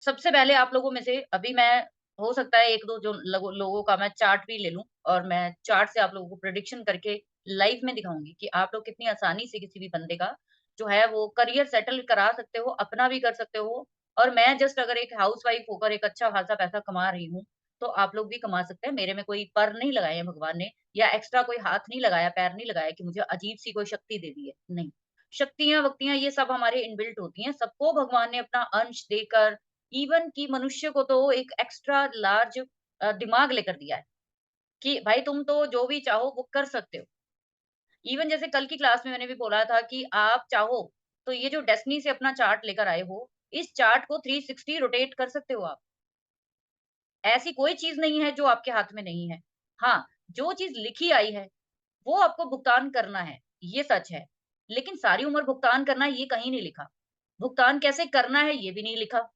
सबसे पहले आप लोगों में से अभी मैं हो सकता है 1-2 जो लोगों का मैं चार्ट भी ले लूँ और मैं चार्ट से आप लोगों को प्रेडिक्शन करके लाइव में दिखाऊँगी कि आप लोग कितनी आसानी से किसी भी बंदे का जो है वो करियर सेटल करा सकते हो, अपना भी कर सकते हो और मैं जस्ट अगर एक हाउसवाइफ होकर एक अच्छा-खासा पैसा कमा रही हूँ, तो आप लोग भी कमा सकते हैं। मेरे में कोई पर नहीं लगाए हैं भगवान ने या एक्स्ट्रा कोई हाथ नहीं लगाया, पैर नहीं लगाया कि मुझे अजीब-सी कोई शक्ति दे दी है, नहीं। शक्तियाँ-वक्तियाँ ये सब हमारे इनबिल्ट होती हैं, सबको भगवान ने अपना अंश देकर इवन कि मनुष्य को तो एक एक्स्ट्रा लार्ज दिमाग लेकर दिया है कि भाई तुम तो जो भी चाहो वो कर सकते हो। इवन जैसे कल की क्लास में मैंने भी बोला था कि आप चाहो तो ये जो डेस्टिनी से अपना चार्ट लेकर आए हो, इस चार्ट को 360 रोटेट कर सकते हो आप। ऐसी कोई चीज़ नहीं है जो आपके हाथ में नहीं है। हाँ, जो चीज़ लिखी आई है, वो आपको भुगतान करना है, ये सच है। लेकिन सारी उम्र भुगतान करना है ये कहीं नहीं लिखा। भुगतान कैसे करना है ये भी नहीं लिखा।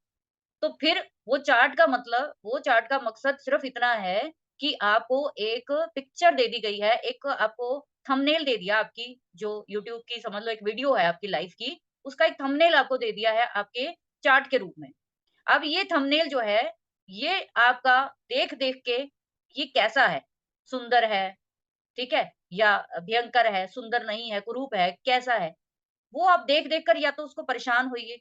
तो फिर वो चार्ट का मकसद सिर्फ़ इतना है कि आपको एक पिक्चर दे दी गई है, एक आपको थंबनेल दे दिया आपकी जो यूट्यूब की समझ लो एक वीडियो है आपकी लाइफ़ की, उसका एक थंबनेल आपको दे दिया है आपके चार्ट के रूप में। अब ये थंबनेल जो है, ये आपका देख-देख के ये कैसा है? सुंदर है, ठीक है? या भयंकर है, सुंदर नहीं है, कुरूप है, कैसा है? वो आप देख-देख कर या तो उसको परेशान होइए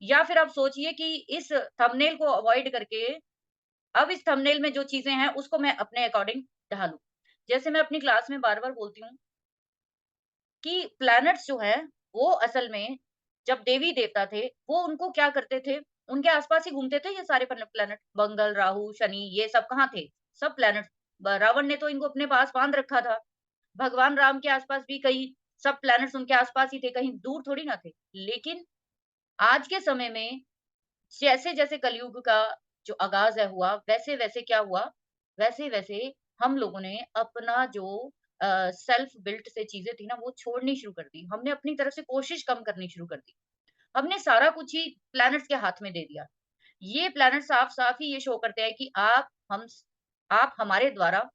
या फिर आप सोचिए कि इस थंबनेल को अवॉइड करके अब इस थंबनेल में जो चीज़ें हैं उसको मैं अपने अकॉर्डिंग ढालूँ। जैसे मैं अपनी क्लास में बार-बार बोलती हूँ कि प्लैनेट्स जो हैं वो असल में जब देवी-देवता थे, वो उनको क्या करते थे, उनके आस-पास ही घूमते थे ये सारे प्लैनेट मंगल, राहु, शनि ये सब कहाँ थे? सब प्लैनेट्स रावण ने तो इनको अपने पास बाँध रखा था। भगवान राम के आस-पास भी कई सब प्लैनेट्स उनके आस-पास ही थे, कहीं दूर थोड़ी ना थे। लेकिन आज के समय में जैसे-जैसे कलयुग का जो आगाज़ है हुआ, वैसे-वैसे क्या हुआ, वैसे-वैसे हम लोगों ने अपना जो सेल्फ बिल्ट से चीज़ें थी ना, वो छोड़नी शुरू कर दी। हमने अपनी तरफ से कोशिश कम करनी शुरू कर दी। हमने सारा कुछ ही प्लैनेट्स के हाथ में दे दिया। ये प्लैनेट साफ-साफ ही ये शो करते हैं कि आप हमारे द्वारा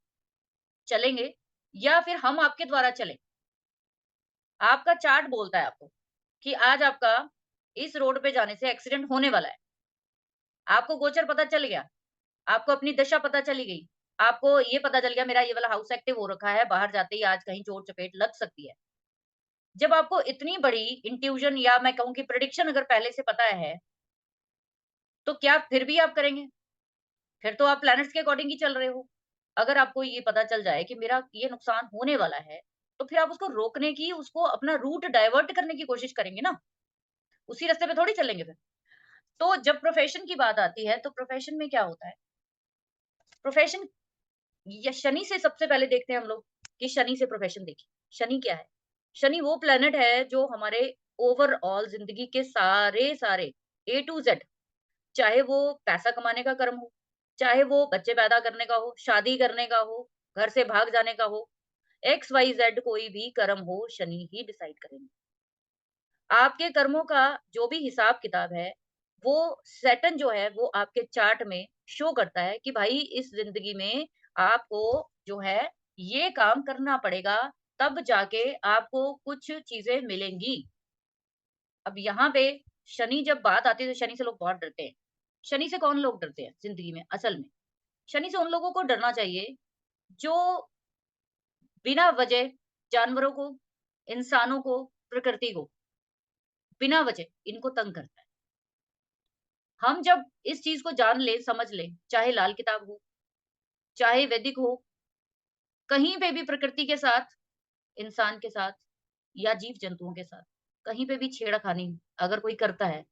चलेंगे या फिर हम आपके द्वारा चलें। आपका चार्ट बोलता है आपको कि आज आपका इस रोड पे जाने से एक्सीडेंट होने वाला है। आपको गोचर पता चल गया। आपको अपनी दशा पता चली गई। आपको ये पता चल गया मेरा ये वाला हाउस एक्टिव हो रखा है, बाहर जाते ही आज कहीं चोट-चपेट लग सकती है। जब आपको इतनी बड़ी इंट्यूजन या मैं कहूँ कि प्रेडिक्शन अगर पहले से पता है, तो क्या फिर भी आप करेंगे? फिर तो आप प्लैनेट्स के अकॉर्डिंग ही चल रहे हो। अगर आपको ये पता चल जाए कि मेरा ये नुकसान होने वाला है, तो फिर आप उसको रोकने की, उसको अपना रूट डाइवर्ट करने की कोशिश करेंगे ना, उसी रास्ते पे थोड़ी चलेंगे फिर। तो जब प्रोफ़ेशन की बात आती है, तो प्रोफ़ेशन में क्या होता है? प्रोफ़ेशन या शनि से सबसे पहले देखते हैं हम लोग कि शनि से प्रोफेशन देखिए। शनि क्या है? शनि वो प्लैनेट है जो हमारे ओवरऑल ज़िंदगी के सारे-सारे ए टू ज़ेड चाहे वो पैसा कमाने का कर्म हो, चाहे वो बच्चे पैदा करने का हो, शादी करने का हो, घर से भाग जाने का हो, एक्स, वाई, ज़ेड कोई भी कर्म हो, शनि ही डिसाइड करेंगे। आपके कर्मों का जो भी हिसाब-किताब है, वो सैटर्न जो है वो आपके चार्ट में शो करता है कि भाई इस ज़िंदगी में आपको जो है ये काम करना पड़ेगा, तब जाके आपको कुछ चीज़ें मिलेंगी। अब यहाँ पे शनि जब बात आती है तो शनि से लोग बहुत डरते हैं। शनि से कौन लोग डरते हैं ज़िंदगी में असल में? शनि से उन लोगों को डरना चाहिए जो बिना वजह जानवरों को, इंसानों को, प्रकृति को बिना वजह इनको तंग करता है। हम जब इस चीज़ को जान लें, समझ लें, चाहे लाल किताब हो, चाहे वैदिक हो, कहीं पे भी प्रकृति के साथ, इंसान के साथ या जीव-जंतुओं के साथ, कहीं पे भी छेड़खानी अगर कोई करता है,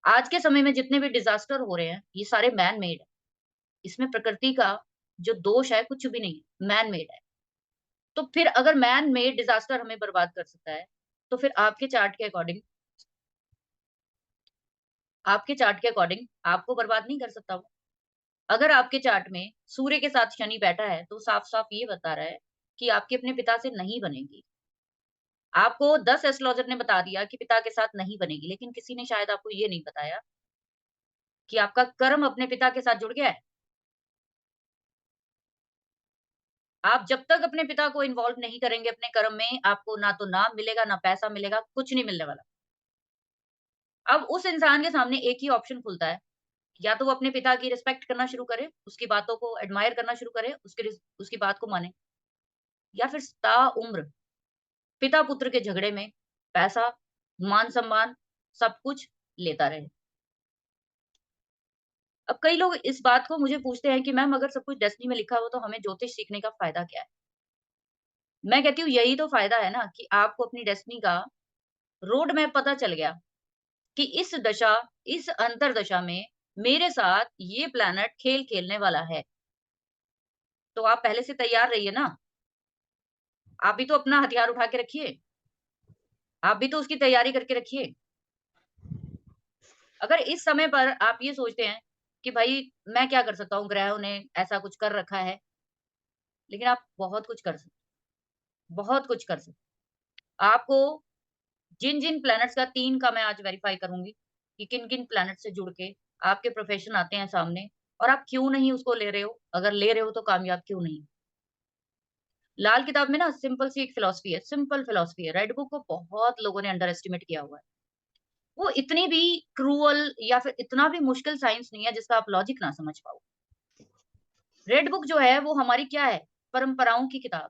आज के समय में जितने भी डिज़ास्टर हो रहे हैं, ये सारे मैन मेड है। इसमें प्रकृति का जो दोष है कुछ भी नहीं है, मैन मेड है। तो फिर अगर मैन मेड डिज़ास्टर हमें बर्बाद कर सकता है, तो फिर आपके चार्ट के अकॉर्डिंग आपको बर्बाद नहीं कर सकता वो। अगर आपके चार्ट में सूर्य के साथ शनि बैठा है, तो साफ-साफ ये बता रहा है कि आपकी अपने पिता से नहीं बनेगी। आपको 10 एस्ट्रोलॉजर ने बता दिया कि पिता के साथ नहीं बनेगी, लेकिन किसी ने शायद आपको ये नहीं बताया कि आपका कर्म अपने पिता के साथ जुड़ गया है। आप जब तक अपने पिता को इन्वॉल्व नहीं करेंगे अपने कर्म में, आपको ना तो नाम मिलेगा, ना पैसा मिलेगा, कुछ नहीं मिलने वाला। अब उस इंसान के सामने एक ही ऑप्शन खुलता है, या तो वो अपने पिता की रिस्पेक्ट करना शुरू करे, उसकी बातों को एडमायर करना शुरू करे, उसकी बात को माने, या फिर ताउम्र पिता-पुत्र के झगड़े में पैसा, मान-सम्मान सब कुछ लेता रहे। अब कई लोग इस बात को मुझे पूछते हैं कि मैम अगर सब कुछ डेस्टिनी में लिखा हो तो हमें ज्योतिष सीखने का फ़ायदा क्या है? मैं कहती हूँ यही तो फ़ायदा है ना कि आपको अपनी डेस्टिनी का रोड मैप पता चल गया कि इस दशा, इस अंतरदशा में मेरे साथ ये प्लैनेट खेल खेलने वाला है। तो आप पहले से तैयार रहिए ना। आप भी तो अपना हथियार उठा के रखिए। आप भी तो उसकी तैयारी करके रखिए। अगर इस समय पर आप ये सोचते हैं कि भाई मैं क्या कर सकता हूँ, ग्रहों ने ऐसा कुछ कर रखा है, लेकिन आप बहुत कुछ कर सकते बहुत कुछ कर सकते। आपको जिन-जिन प्लैनेट्स का 3 का मैं आज वेरीफाई करूँगी कि किन-किन प्लैनेट से जुड़ के आपके प्रोफ़ेशन आते हैं सामने और आप क्यों नहीं उसको ले रहे हो? अगर ले रहे हो तो कामयाब क्यों नहीं? लाल किताब में ना सिंपल सी एक फिलॉसफी है, सिंपल फिलॉसफी है। रेड बुक को बहुत लोगों ने अंडर एस्टिमेट किया हुआ है। वो इतनी भी क्रूअल या फिर इतना भी मुश्किल साइंस नहीं है जिसका आप लॉजिक ना समझ पाओ। रेड बुक जो है वो हमारी क्या है? परंपराओं की किताब,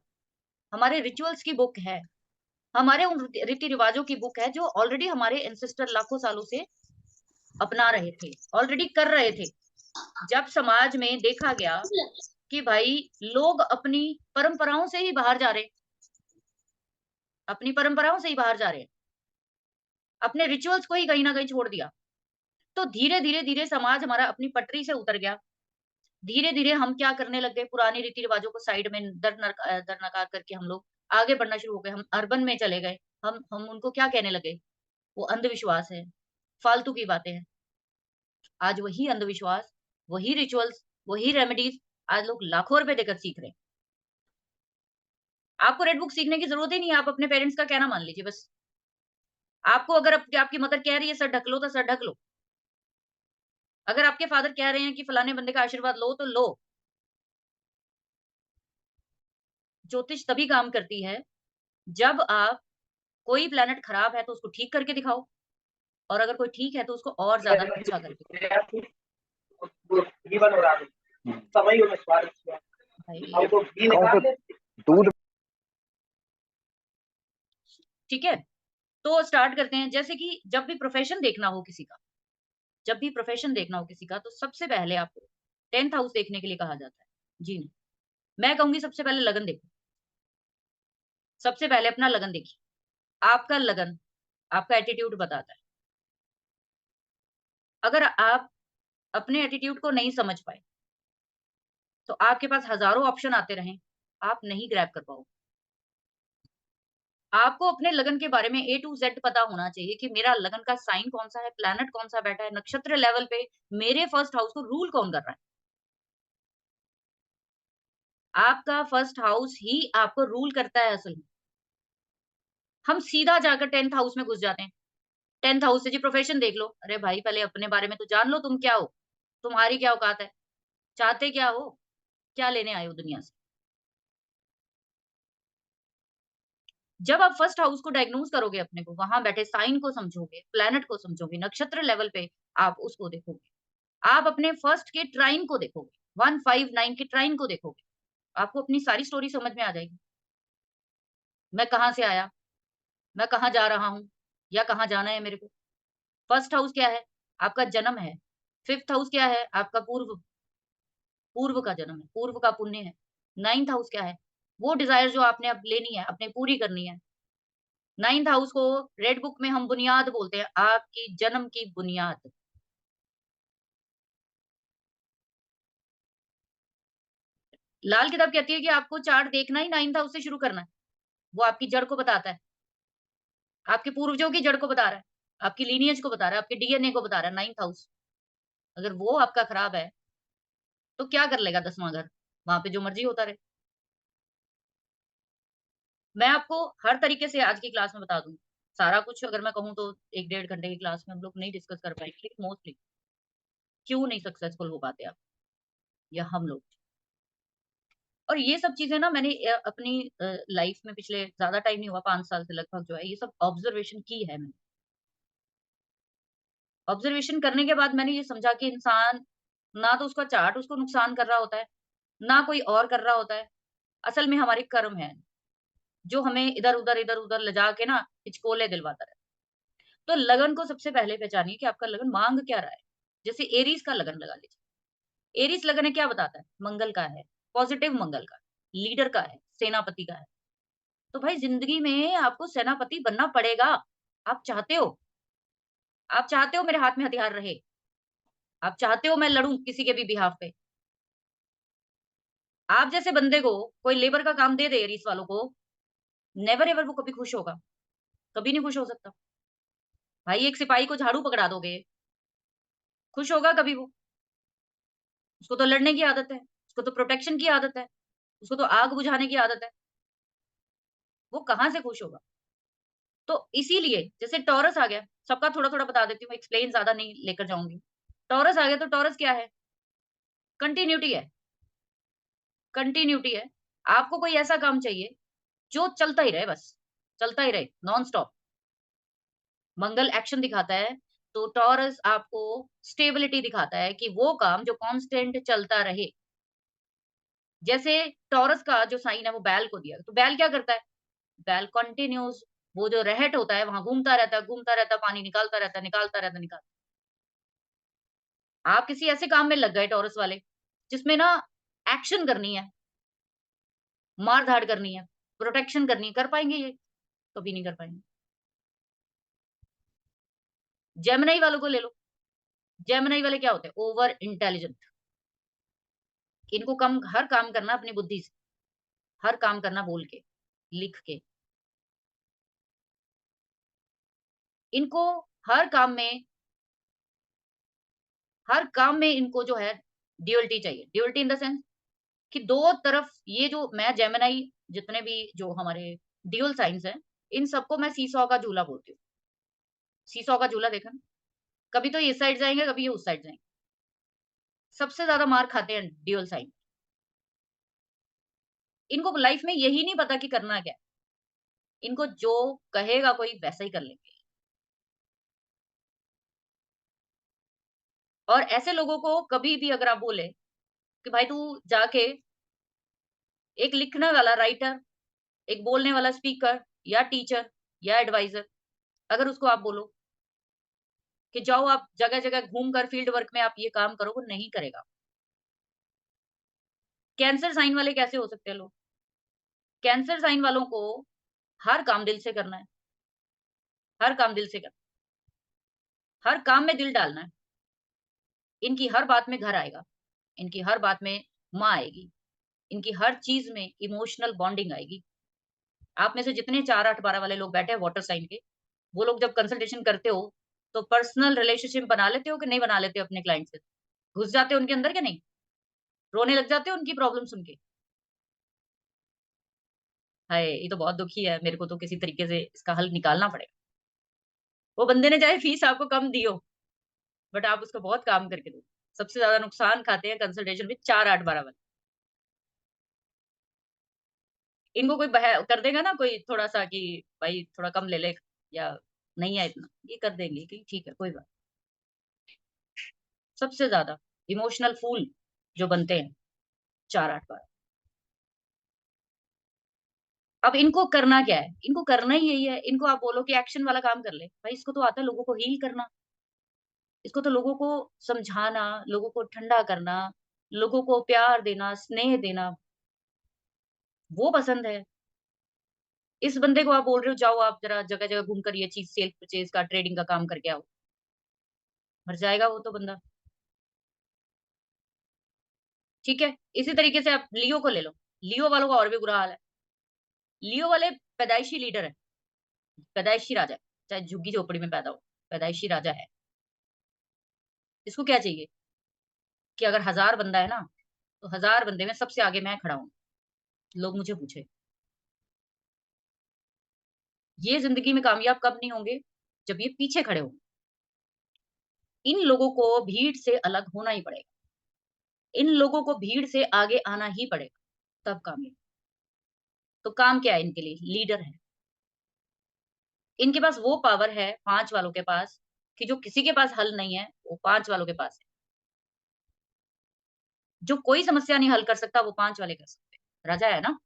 हमारे रिचुअल्स की बुक है, हमारे उन रीति-रिवाजों की बुक है जो ऑलरेडी हमारे एंसेस्टर लाखों सालों से अपना रहे थे, ऑलरेडी कर रहे थे। जब समाज में देखा गया कि भाई लोग अपनी परंपराओं से ही बाहर जा रहे हैं, अपनी परंपराओं से ही बाहर जा रहे हैं, अपने रिचुअल्स को ही कहीं न कहीं छोड़ दिया। तो धीरे-धीरे, धीरे समाज हमारा अपनी पटरी से उतर गया। धीरे-धीरे हम क्या करने लग गए, पुरानी रीति-रिवाजों को साइड में दरनकार करके हम लोग आगे बढ़ना शुरू हो गए। हम अर्बन में चले गए। हम उनको क्या कहने लगे, वो अंधविश्वास है, फालतू की बातें हैं। आज वही अंधविश्वास, वही रिचुअल्स, वही रेमेडीज़ आज लोग लाखों रुपए देकर सीख रहे हैं। आपको रेड बुक सीखने की ज़रूरत ही नहीं है, आप अपने पेरेंट्स का कहना मान लीजिए बस। आपको अगर आपकी मदर कह रही है सर ढक लो, तो सर ढक लो। अगर आपके फादर कह रहे हैं कि फलाने बंदे का आशीर्वाद लो, तो लो। ज्योतिष तभी काम करती है, जब आप कोई प्लैनेट खराब है तो उसको ठीक करके दिखाओ और अगर कोई ठीक है तो उसको और ज़्यादा अच्छा करके भाई दूध ठीक है? तो स्टार्ट करते हैं जैसे कि जब भी प्रोफ़ेशन देखना हो किसी का तो सबसे पहले आपको 10th हाउस देखने के लिए कहा जाता है। जी नहीं, मैं कहूँगी सबसे पहले लगन देखो, सबसे पहले अपना लगन देखिए। आपका लगन, आपका एटीट्यूड बताता है। अगर आप अपने एटीट्यूड को नहीं समझ पाए, तो आपके पास हज़ारों ऑप्शन आते रहें, आप नहीं ग्रैब कर पाओगे। आपको अपने लगन के बारे में ए टू ज़ेड पता होना चाहिए कि मेरा लगन का साइन कौन-सा है, प्लैनेट कौन-सा बैठा है, नक्षत्र लेवल पे मेरे फर्स्ट हाउस को रूल कौन कर रहा है। आपका फर्स्ट हाउस ही आपको रूल करता है असल में। हम सीधा जाकर 10th हाउस में घुस जाते हैं। 10th हाउस से जी प्रोफ़ेशन देख लो। अरे भाई पहले अपने बारे में तो जान लो तुम क्या हो? तुम्हारी क्या औकात है? चाहते क्या हो? क्या लेने आए हो दुनिया से? जब आप फर्स्ट हाउस को डायग्नोज़ करोगे अपने को, वहाँ बैठे साइन को समझोगे, प्लैनेट को समझोगे, नक्षत्र लेवल पे आप उसको देखोगे। आप अपने फर्स्ट के ट्राइन को देखोगे, 159 के ट्राइन को देखोगे। आपको अपनी सारी स्टोरी समझ में आ जाएगी। मैं कहाँ से आया? मैं कहाँ जा रहा हूँ? या कहाँ जाना है मेरे को? फर्स्ट हाउस क्या है? आपका जन्म है। 5th हाउस क्या है? आपका पूर्व का जन्म है, पूर्व का पुण्य है। 9th हाउस क्या है? वो डिज़ायर जो आपने अब लेनी है, अपने पूरी करनी है। 9th हाउस को रेड बुक में हम बुनियाद बोलते हैं, आपकी जन्म की बुनियाद। लाल किताब कहती है कि आपको चार्ट देखना ही 9th हाउस से शुरू करना है। वो आपकी जड़ को बताता है, आपके पूर्वजों की जड़ को बता रहा है, आपकी लीनिएज को बता रहा है, आपके डीएनए को बता रहा है 9th हाउस। अगर वो आपका खराब है, तो क्या कर लेगा 10वां घर? वहाँ पे जो मर्ज़ी होता रहे। मैं आपको हर तरीके से आज की क्लास में बता दूँगी। सारा कुछ अगर मैं कहूँ तो 1 डेढ़ घंटे की क्लास में हम लोग नहीं डिस्कस कर पाएँगे, लेकिन मोस्टली क्यों नहीं सक्सेसफुल हो पाते आप या हम लोग। और ये सब चीज़ें ना मैंने अपनी लाइफ़ में पिछले ज़्यादा टाइम नहीं हुआ 5 साल से लगभग जो है, ये सब ऑब्ज़र्वेशन की है मैंने। ऑब्जर्वेशन करने के बाद मैंने ये समझा कि इंसान ना तो उसका चार्ट उसको नुकसान कर रहा होता है, ना कोई और कर रहा होता है। असल में हमारे कर्म हैं, जो हमें इधर-उधर, इधर-उधर ले जाके ना हिचकोले दिलवाता रहता है। तो लगन को सबसे पहले पहचानिए कि आपका लगन माँग क्या रहा है। जैसे एरीज़ का लगन लगा लीजिए। एरीज़ लगन है क्या बताता है? मंगल का है, पॉज़िटिव मंगल का, लीडर का है, सेनापति का है। तो भाई ज़िंदगी में आपको सेनापति बनना पड़ेगा। आप चाहते हो? आप चाहते हो मेरे हाथ में हथियार रहे? आप चाहते हो मैं लड़ूँ किसी के भी बिहाफ़ पे? आप जैसे बंदे को कोई लेबर का काम दे दे एरीज़ वालों को, नेवर एवर वो कभी खुश होगा, कभी नहीं खुश हो सकता। भाई एक सिपाही को झाड़ू पकड़ा दोगे, खुश होगा कभी वो? उसको तो लड़ने की आदत है, उसको तो प्रोटेक्शन की आदत है, उसको तो आग बुझाने की आदत है, वो कहाँ से खुश होगा? तो इसीलिए जैसे टॉरस आ गया, सबका थोड़ा-थोड़ा बता देती हूँ, एक्सप्लेन ज़्यादा नहीं लेकर जाऊँगी। टॉरस आ गया तो टॉरस क्या है? कंटिन्यूटी है, कंटिन्यूटी है। आपको कोई ऐसा काम चाहिए जो चलता ही रहे बस, चलता ही रहे, नॉन स्टॉप। मंगल एक्शन दिखाता है, तो टॉरस आपको स्टेबिलिटी दिखाता है कि वो काम जो कांस्टेंट चलता रहे। जैसे टॉरस का जो साइन है वो बैल को दिया, तो बैल क्या करता है? बैल कंटीन्यूअस वो जो रहट होता है वहाँ घूमता रहता है, पानी निकालता रहता है, निकालता रहता है, आप किसी ऐसे काम में लग गए टॉरस वाले, जिसमें ना एक्शन करनी है, मार-धाड़ करनी है, प्रोटेक्शन करनी है, कर पाएँगे ये? कभी नहीं कर पाएँगे। जेमिनी वालों को ले लो, जेमिनी वाले क्या होते हैं? Over intelligent. इनको कम हर काम करना अपनी बुद्धि से, हर काम करना बोल के, लिख के। इनको हर काम में इनको जो है ड्यूअलिटी चाहिए। ड्यूअलिटी इन द सेंस कि 2 तरफ ये जो मैं जेमिनी जितने भी जो हमारे ड्यूल साइन्स हैं, इन सबको मैं सीसॉ का झूला बोलती हूँ। सीसॉ का झूला देखा ना? कभी तो ये इस साइड जाएँगे, कभी ये उस साइड जाएँगे। सबसे ज़्यादा मार खाते हैं ड्यूल साइन। इनको लाइफ में यही नहीं पता कि करना क्या है। इनको जो कहेगा कोई वैसा ही कर लेंगे। और ऐसे लोगों को कभी भी अगर आप बोले कि भाई तू जाके एक लिखने वाला राइटर, एक बोलने वाला स्पीकर या टीचर या एडवाइज़र अगर उसको आप बोलो कि जाओ आप जगह-जगह घूम कर फील्ड वर्क में आप ये काम करो, वो नहीं करेगा। कैंसर साइन वाले कैसे हो सकते हैं लोग? कैंसर साइन वालों को हर काम दिल से करना है, हर काम दिल से करना है, हर काम में दिल डालना है। इनकी हर बात में घर आएगा, इनकी हर बात में माँ आएगी, इनकी हर चीज़ में इमोशनल बॉन्डिंग आएगी। आप में से जितने 4, 8, 12 वाले लोग बैठे हैं वाटर साइन के, वो लोग जब कंसल्टेशन करते हो, तो पर्सनल रिलेशनशिप बना लेते हो कि नहीं बना लेते हो अपने क्लाइंट से? घुस जाते हो उनके अंदर कि नहीं? रोने लग जाते हो उनकी प्रॉब्लम सुन के? हाय! ये तो बहुत दुखी है, मेरे को तो किसी तरीके से इसका हल निकालना पड़ेगा। वो बंदे ने चाहे फीस आपको कम दी हो, बट आप उसको बहुत काम करके दो। सबसे ज़्यादा नुकसान खाते हैं कंसल्टेशन में 4, 8, 12 वाले। इनको कोई कर देगा ना कोई थोड़ा-सा कि भाई थोड़ा कम ले ले या नहीं है इतना, ये कर देंगे कि ठीक है कोई बात सबसे ज़्यादा इमोशनल फूल जो बनते हैं 4, 8 12 अब इनको करना क्या है? इनको करना ही यही है, इनको आप बोलो कि एक्शन वाला काम कर ले, भाई इसको तो आता है लोगों को हील करना, इसको तो लोगों को समझाना, लोगों को ठंडा करना, लोगों को प्यार देना, स्नेह देना, वो पसंद है। इस बंदे को आप बोल रहे हो जाओ आप ज़रा जगह-जगह घूम कर ये चीज़ सेल परचेज़ का, ट्रेडिंग का काम करके आओ, मर जाएगा वो तो बंदा, ठीक है? इसी तरीके से आप लियो को ले लो, लियो वालों का और भी बुरा हाल है। लियो वाले पैदाइशी लीडर हैं, पैदाइशी राजा है, चाहे झुग्गी-झोपड़ी में पैदा हो, पैदाइशी राजा है। इसको क्या चाहिए कि अगर 1000 बंदा है ना, तो 1000 बंदे में सबसे आगे मैं खड़ा हूँ, लोग मुझे पूछे। ये ज़िंदगी में कामयाब कब नहीं होंगे? जब ये पीछे खड़े होंगे। इन लोगों को भीड़ से अलग होना ही पड़ेगा। इन लोगों को भीड़ से आगे आना ही पड़ेगा, तब कामयाब। तो काम क्या है इनके लिए? लीडर है। इनके पास वो पावर है 5 वालों के पास, कि जो किसी के पास हल नहीं है, वो 5 वालों के पास है। जो कोई समस्या नहीं हल कर सकता, वो 5 वाले कर सकते हैं। राजा है ना,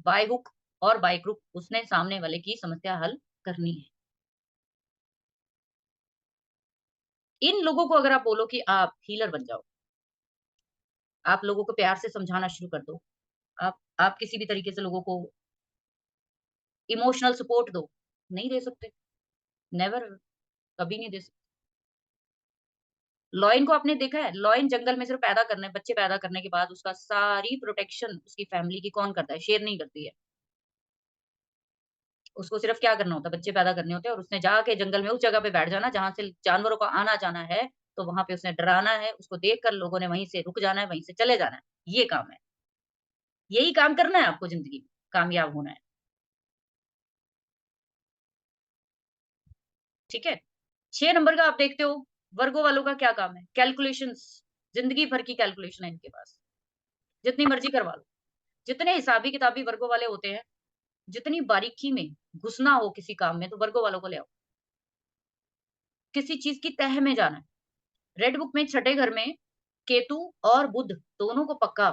बाय हुक और बाय क्रुक उसने सामने वाले की समस्या हल करनी है। इन लोगों को अगर आप बोलो कि आप हीलर बन जाओ, आप लोगों को प्यार से समझाना शुरू कर दो, आप किसी भी तरीके से लोगों को इमोशनल सपोर्ट दो, नहीं दे सकते, नेवर, कभी नहीं दे सकते। लॉयन को आपने देखा है? लॉयन जंगल में सिर्फ पैदा करने बच्चे पैदा करने के बाद उसका सारी प्रोटेक्शन उसकी फैमिली की कौन करता है? शेर नहीं करती है। उसको सिर्फ क्या करना होता है? बच्चे पैदा करने होते हैं और उसने जाके जंगल में उस जगह पे बैठ जाना जहाँ से जानवरों का आना-जाना है, तो वहाँ पे उसने डराना है, उसको देखकर लोगों ने वहीं से रुक जाना है, वहीं से चले जाना है। ये काम है। यही काम करना है आपको ज़िंदगी में, कामयाब होना है। ठीक है? 6 नंबर का आप देखते हो, वर्गो वालों का क्या काम है? कैलकुलेशंस, ज़िंदगी भर की कैलकुलेशन है इनके पास, जितनी मर्ज़ी करवा लो। जितने हिसाबी-किताबी वर्गों वाले होते हैं, जितनी बारीकी में घुसना हो किसी काम में, तो वर्गो वालों को ले आओ। किसी चीज़ की तह में जाना है। रेड बुक में छठे घर में केतु और बुध दोनों को पक्का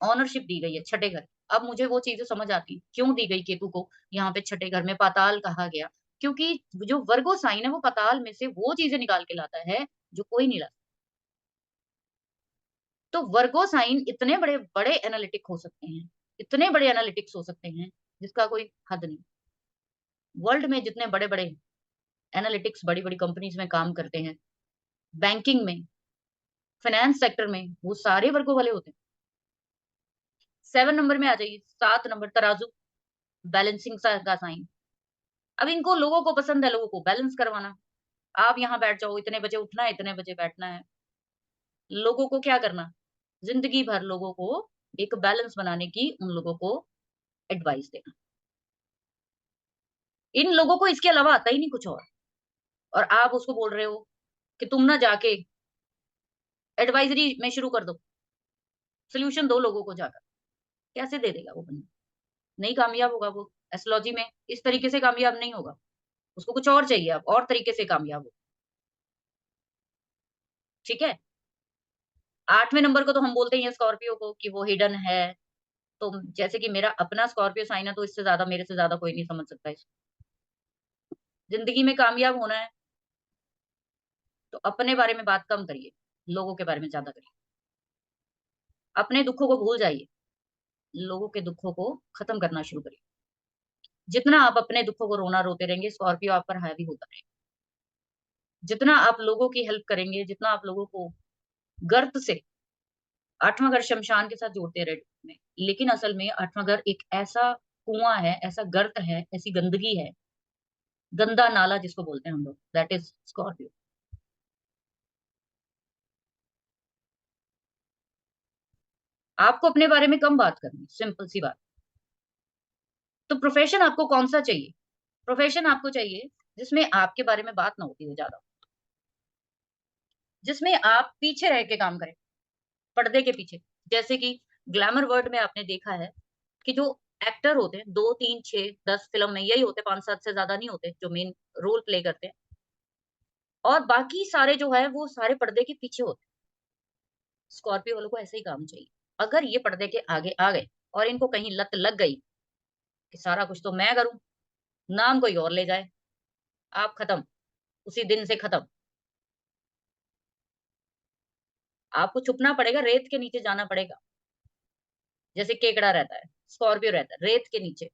ओनरशिप दी गई है, छठे घर। अब मुझे वो चीज़ें समझ आती, क्यों दी गई केतु को यहाँ पे छठे घर में पाताल कहा गया? क्योंकि जो वर्गो साइन है वो पाताल में से वो चीज़ें निकाल के लाता है, जो कोई नहीं ला। तो वर्गो साइन इतने बड़े एनालिटिक हो सकते हैं, इतने बड़े एनालिटिक्स हो सकते हैं, जिसका कोई हद नहीं। वर्ल्ड में जितने बड़े-बड़े एनालिटिक्स बड़ी-बड़ी कंपनीज़ में काम करते हैं, बैंकिंग में, फाइनेंस सेक्टर में, वो सारे वर्गों वाले होते हैं। 7 नंबर में आ जाइए, 7 नंबर तराजू, बैलेंसिंग सा का साइन। अब इनको लोगों को पसंद है लोगों को बैलेंस करवाना। आप यहाँ बैठ जाओ, इतने बजे उठना है, इतने बजे बैठना है। लोगों को क्या करना? ज़िंदगी भर लोगों को एक बैलेंस बनाने की उन लोगों को एडवाइस देना। इन लोगों को इसके अलावा आता ही नहीं कुछ और आप उसको बोल रहे हो कि तुम ना जाके एडवाइज़री में शुरू कर दो, सॉल्यूशन दो लोगों को जाकर। कैसे दे देगा वो बंदा? नहीं कामयाब होगा वो, एस्ट्रोलॉजी में इस तरीके से कामयाब नहीं होगा। उसको कुछ और चाहिए अब और तरीके से कामयाब हो, ठीक है? 8वें नंबर को तो हम बोलते ही हैं स्कॉर्पियो को कि वो हिडन है। तो जैसे कि मेरा अपना स्कॉर्पियो साइन है तो इससे ज़्यादा मेरे से ज़्यादा कोई नहीं समझ सकता इसको। ज़िंदगी में कामयाब होना है तो अपने बारे में बात कम करिए, लोगों के बारे में ज़्यादा करिए। अपने दुखों को भूल जाइए, लोगों के दुखों को खत्म करना शुरू करिए। जितना आप अपने दुखों को रोना रोते रहेंगे, स्कॉर्पियो आप पर हावी होता रहेगा। जितना आप लोगों की हेल्प करेंगे, जितना आप लोगों को गर्त से 8वां घर शमशान के साथ जोड़ते हैं रेड में। लेकिन असल में 8वां घर एक ऐसा कुआँ है, ऐसा गर्त है, ऐसी गंदगी है, गंदा नाला जिसको बोलते हैं हम लोग, दैट इज़ स्कॉर्पियो। आपको अपने बारे में कम बात करनी है, सिंपल सी बात। तो प्रोफ़ेशन आपको कौन-सा चाहिए? प्रोफ़ेशन आपको चाहिए जिसमें आपके बारे में बात ना होती हो ज़्यादा, जिसमें आप पीछे रह के काम करें, पर्दे के पीछे। जैसे कि ग्लैमर वर्ल्ड में आपने देखा है कि जो एक्टर होते हैं 2, 3, 6, 10 फ़िल्म में यही होते हैं, 5-7 से ज़्यादा नहीं होते, जो मेन रोल प्ले करते हैं और बाकी सारे जो है वो सारे पर्दे के पीछे होते हैं। स्कॉर्पियो वालों को ऐसे ही काम चाहिए। अगर ये पर्दे के आगे आ गए और इनको कहीं लत लग गई कि सारा कुछ तो मैं करूँ, नाम कोई और ले जाए, आप खत्म, उसी दिन से खत्म। आपको छुपना पड़ेगा, रेत के नीचे जाना पड़ेगा। जैसे केकड़ा रहता है, स्कॉर्पियो रहता है, रेत के नीचे।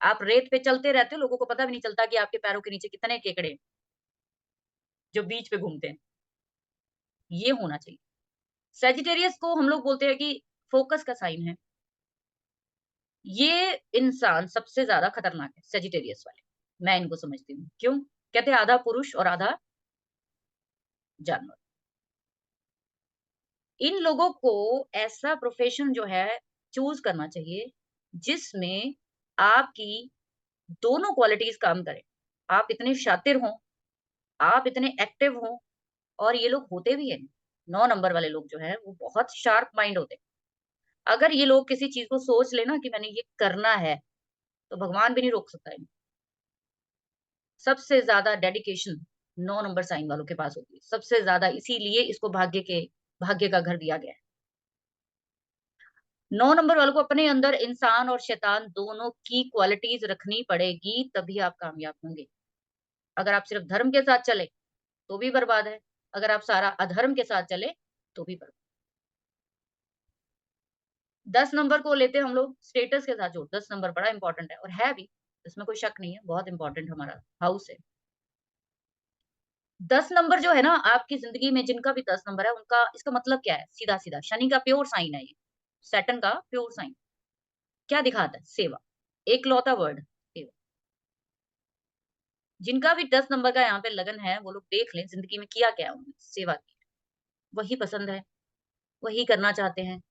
आप रेत पे चलते रहते हो, लोगों को पता भी नहीं चलता कि आपके पैरों के नीचे कितने केकड़े हैं, जो बीच पे घूमते हैं। ये होना चाहिए। सैजिटेरियस को हम लोग बोलते हैं कि फोकस का साइन है। ये इंसान सबसे ज़्यादा खतरनाक है, सैजिटेरियस वाले। मैं इनको समझती हूँ। क्यों? कहते हैं आधा पुरुष और आधा जानवर। इन लोगों को ऐसा प्रोफ़ेशन जो है चूज़ करना चाहिए, जिसमें आपकी दोनों क्वालिटीज़ काम करें। आप इतने शातिर हों, आप इतने एक्टिव हों और ये लोग होते भी हैं। 9 नंबर वाले लोग जो हैं, वो बहुत शार्प माइंड होते हैं। अगर ये लोग किसी चीज़ को सोच लें ना कि मैंने ये करना है, तो भगवान भी नहीं रोक सकता इनको। सबसे ज़्यादा डेडिकेशन 9 नंबर साइन वालों के पास होती है, सबसे ज़्यादा, इसीलिए इसको भाग्य का घर दिया गया है। 9 नंबर वालों को अपने अंदर इंसान और शैतान दोनों की क्वालिटीज़ रखनी पड़ेगी, तभी आप कामयाब होंगे। अगर आप सिर्फ धर्म के साथ चले, तो भी बर्बाद है। अगर आप सारा अधर्म के साथ चले, तो भी बर्बाद। 10 नंबर को लेते हैं हम लोग स्टेटस के साथ जोड़, 10 नंबर बड़ा इम्पोर्टेंट है और है भी, इसमें कोई शक नहीं है, बहुत इम्पोर्टेंट हमारा हाउस है। 10 नंबर जो है ना आपकी ज़िंदगी में, जिनका भी 10 नंबर है, उनका इसका मतलब क्या है? सीधा-सीधा शनि का प्योर साइन है ये, सैटर्न का प्योर साइन। क्या दिखाता है? सेवा, एकलौता वर्ड सेवा। जिनका भी 10 नंबर का यहाँ पे लगन है, वो लोग देख लें ज़िंदगी में किया क्या है उन्होंने? सेवा की है। वही पसंद है, वही करना चाहते हैं।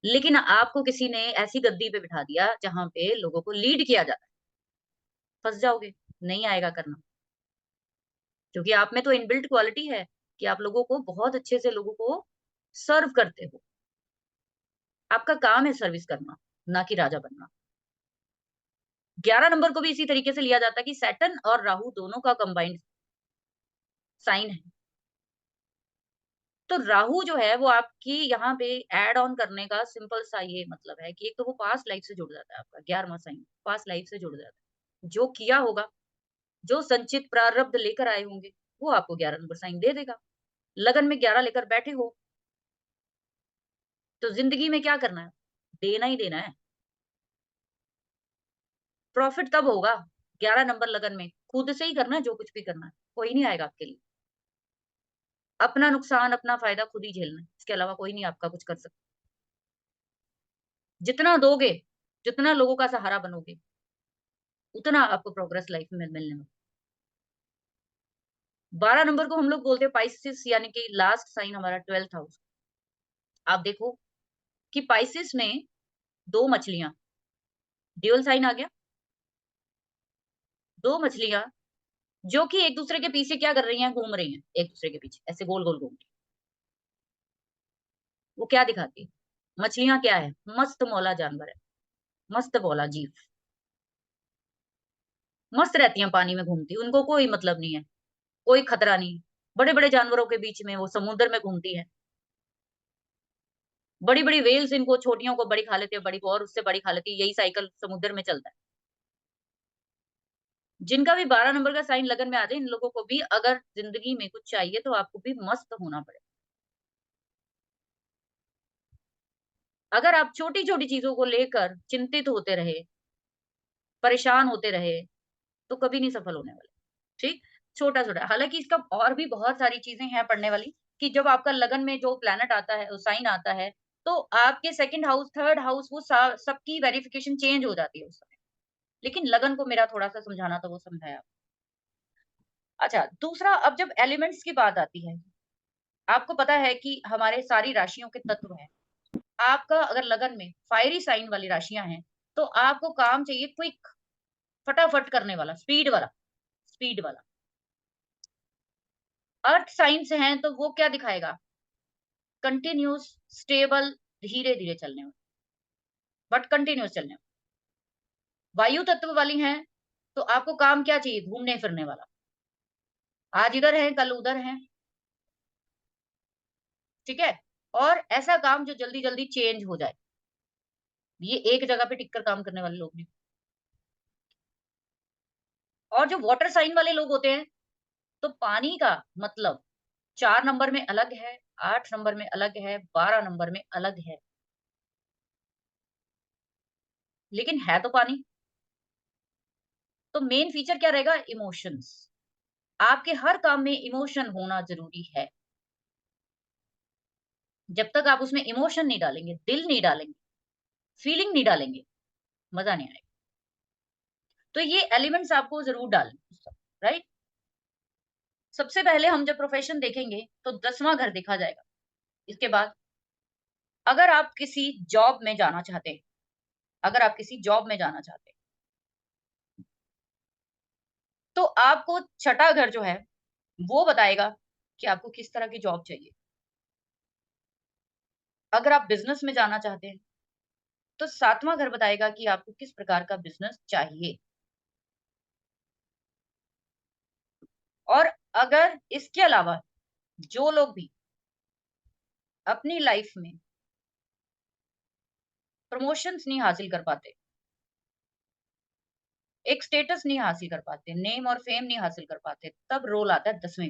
लेकिन आपको किसी ने ऐसी गद्दी पे बिठा दिया, जहाँ पे लोगों को लीड किया जाता है, फँस जाओगे, नहीं आएगा करना। क्योंकि आप में तो इनबिल्ट क्वालिटी है कि आप लोगों को बहुत अच्छे से लोगों को सर्व करते हो। आपका काम है सर्विस करना, ना कि राजा बनना। 11 नंबर को भी इसी तरीके से लिया जाता है कि सैटर्न और राहु दोनों का कंबाइंड साइन है। तो राहु जो है वो आपकी यहाँ पे ऐड ऑन करने का सिंपल सा ये मतलब है कि एक तो वो पास्ट लाइफ से जुड़ जाता है आपका 11वां साइन, पास्ट लाइफ से जुड़ जाता है। जो किया होगा, जो संचित प्रारब्ध लेकर आए होंगे, वो आपको 11 नंबर साइन दे देगा। लगन में 11 लेकर बैठे हो, तो ज़िंदगी में क्या करना है? देना ही देना है। प्रॉफ़िट तब होगा 11 नंबर लगन में, खुद से ही करना है जो कुछ भी करना है, कोई नहीं आएगा आपके लिए। अपना नुकसान, अपना फ़ायदा खुद ही झेलना है, इसके अलावा कोई नहीं आपका कुछ कर सकता। जितना दोगे, जितना लोगों का सहारा बनोगे, उतना आपको प्रोग्रेस लाइफ़ में मिलने वाला। 12 नंबर को हम लोग बोलते हैं पाइसेस, यानी कि लास्ट साइन हमारा 12th हाउस। आप देखो कि पाइसेस में 2 मछलियाँ, ड्यूल साइन आ गया, 2 मछलियाँ जो कि एक-दूसरे के पीछे क्या कर रही हैं, घूम रही हैं, एक-दूसरे के पीछे, ऐसे गोल-गोल घूम रही हैं। वो क्या दिखाती है? मछलियाँ क्या है? मस्त मौला जानवर है, मस्त मौला जीव। मस्त रहती हैं पानी में घूमती, उनको कोई मतलब नहीं है, कोई खतरा नहीं। बड़े-बड़े जानवरों के बीच में वो समुद्र में घूमती हैं। बड़ी-बड़ी व्हेल्स इनको छोटियों को बड़ी खा लेती है, बड़ी को और उससे बड़ी खा लेती है, यही साइकिल समुद्र में चलता है। जिनका भी 12 नंबर का साइन लगन में आ जाए, इन लोगों को भी अगर ज़िंदगी में कुछ चाहिए तो आपको भी मस्त होना पड़ेगा। अगर आप छोटी-छोटी चीज़ों को लेकर चिंतित होते रहे, परेशान होते रहे, तो कभी नहीं सफल होने वाले, ठीक? छोटा-छोटा, हालाँकि इसका और भी बहुत सारी चीज़ें हैं पढ़ने वाली, कि जब आपका लगन में जो प्लैनेट आता है, साइन आता है, तो आपके 2nd हाउस, 3rd हाउस वो सा सबकी वेरिफ़िकेशन चेंज हो जाती है उस समय। लेकिन लगन को मेरा थोड़ा-सा समझाना था, वो समझाया। अच्छा, दूसरा, अब जब एलिमेंट्स की बात आती है, आपको पता है कि हमारे सारी राशियों के तत्व हैं। आपका अगर लगन में फायरी साइन वाली राशियाँ हैं, तो आपको काम चाहिए क्विक, फटाफट करने वाला, स्पीड वाला। अर्थ साइन्स हैं, तो वो क्या दिखाएगा? कंटीन्यूअस, स्टेबल, धीरे-धीरे चलने वाला, बट कंटीन्यूअस चलने वाला। वायु तत्व वाली हैं, तो आपको काम क्या चाहिए? घूमने-फिरने वाला। आज इधर हैं, कल उधर हैं, ठीक है? और ऐसा काम जो जल्दी-जल्दी चेंज हो जाए। ये एक जगह पे टिक कर काम करने वाले लोग नहीं। और जो वाटर साइन वाले लोग होते हैं, तो पानी का मतलब 4 नंबर में अलग है, 8 नंबर में अलग है, 12 नंबर में अलग है, लेकिन है तो पानी। तो मेन फीचर क्या रहेगा? इमोशंस। आपके हर काम में इमोशन होना ज़रूरी है। जब तक आप उसमें इमोशन नहीं डालेंगे, दिल नहीं डालेंगे, फीलिंग नहीं डालेंगे, मज़ा नहीं आएगा। तो ये एलिमेंट्स आपको ज़रूर डालने हैं, राइट? सबसे पहले हम जब प्रोफेशन देखेंगे, तो 10वां घर देखा जाएगा। इसके बाद अगर आप किसी जॉब में जाना चाहते हैं, अगर आप किसी जॉब में जाना चाहते हैं, तो आपको छठा घर जो है, वो बताएगा कि आपको किस तरह की जॉब चाहिए। अगर आप बिज़नेस में जाना चाहते हैं, तो 7वां घर बताएगा कि आपको किस प्रकार का बिज़नेस चाहिए। और अगर इसके अलावा जो लोग भी अपनी लाइफ में प्रमोशंस नहीं हासिल कर पाते, एक स्टेटस नहीं हासिल कर पाते, नेम और फेम नहीं हासिल कर पाते, तब रोल आता है 10वें।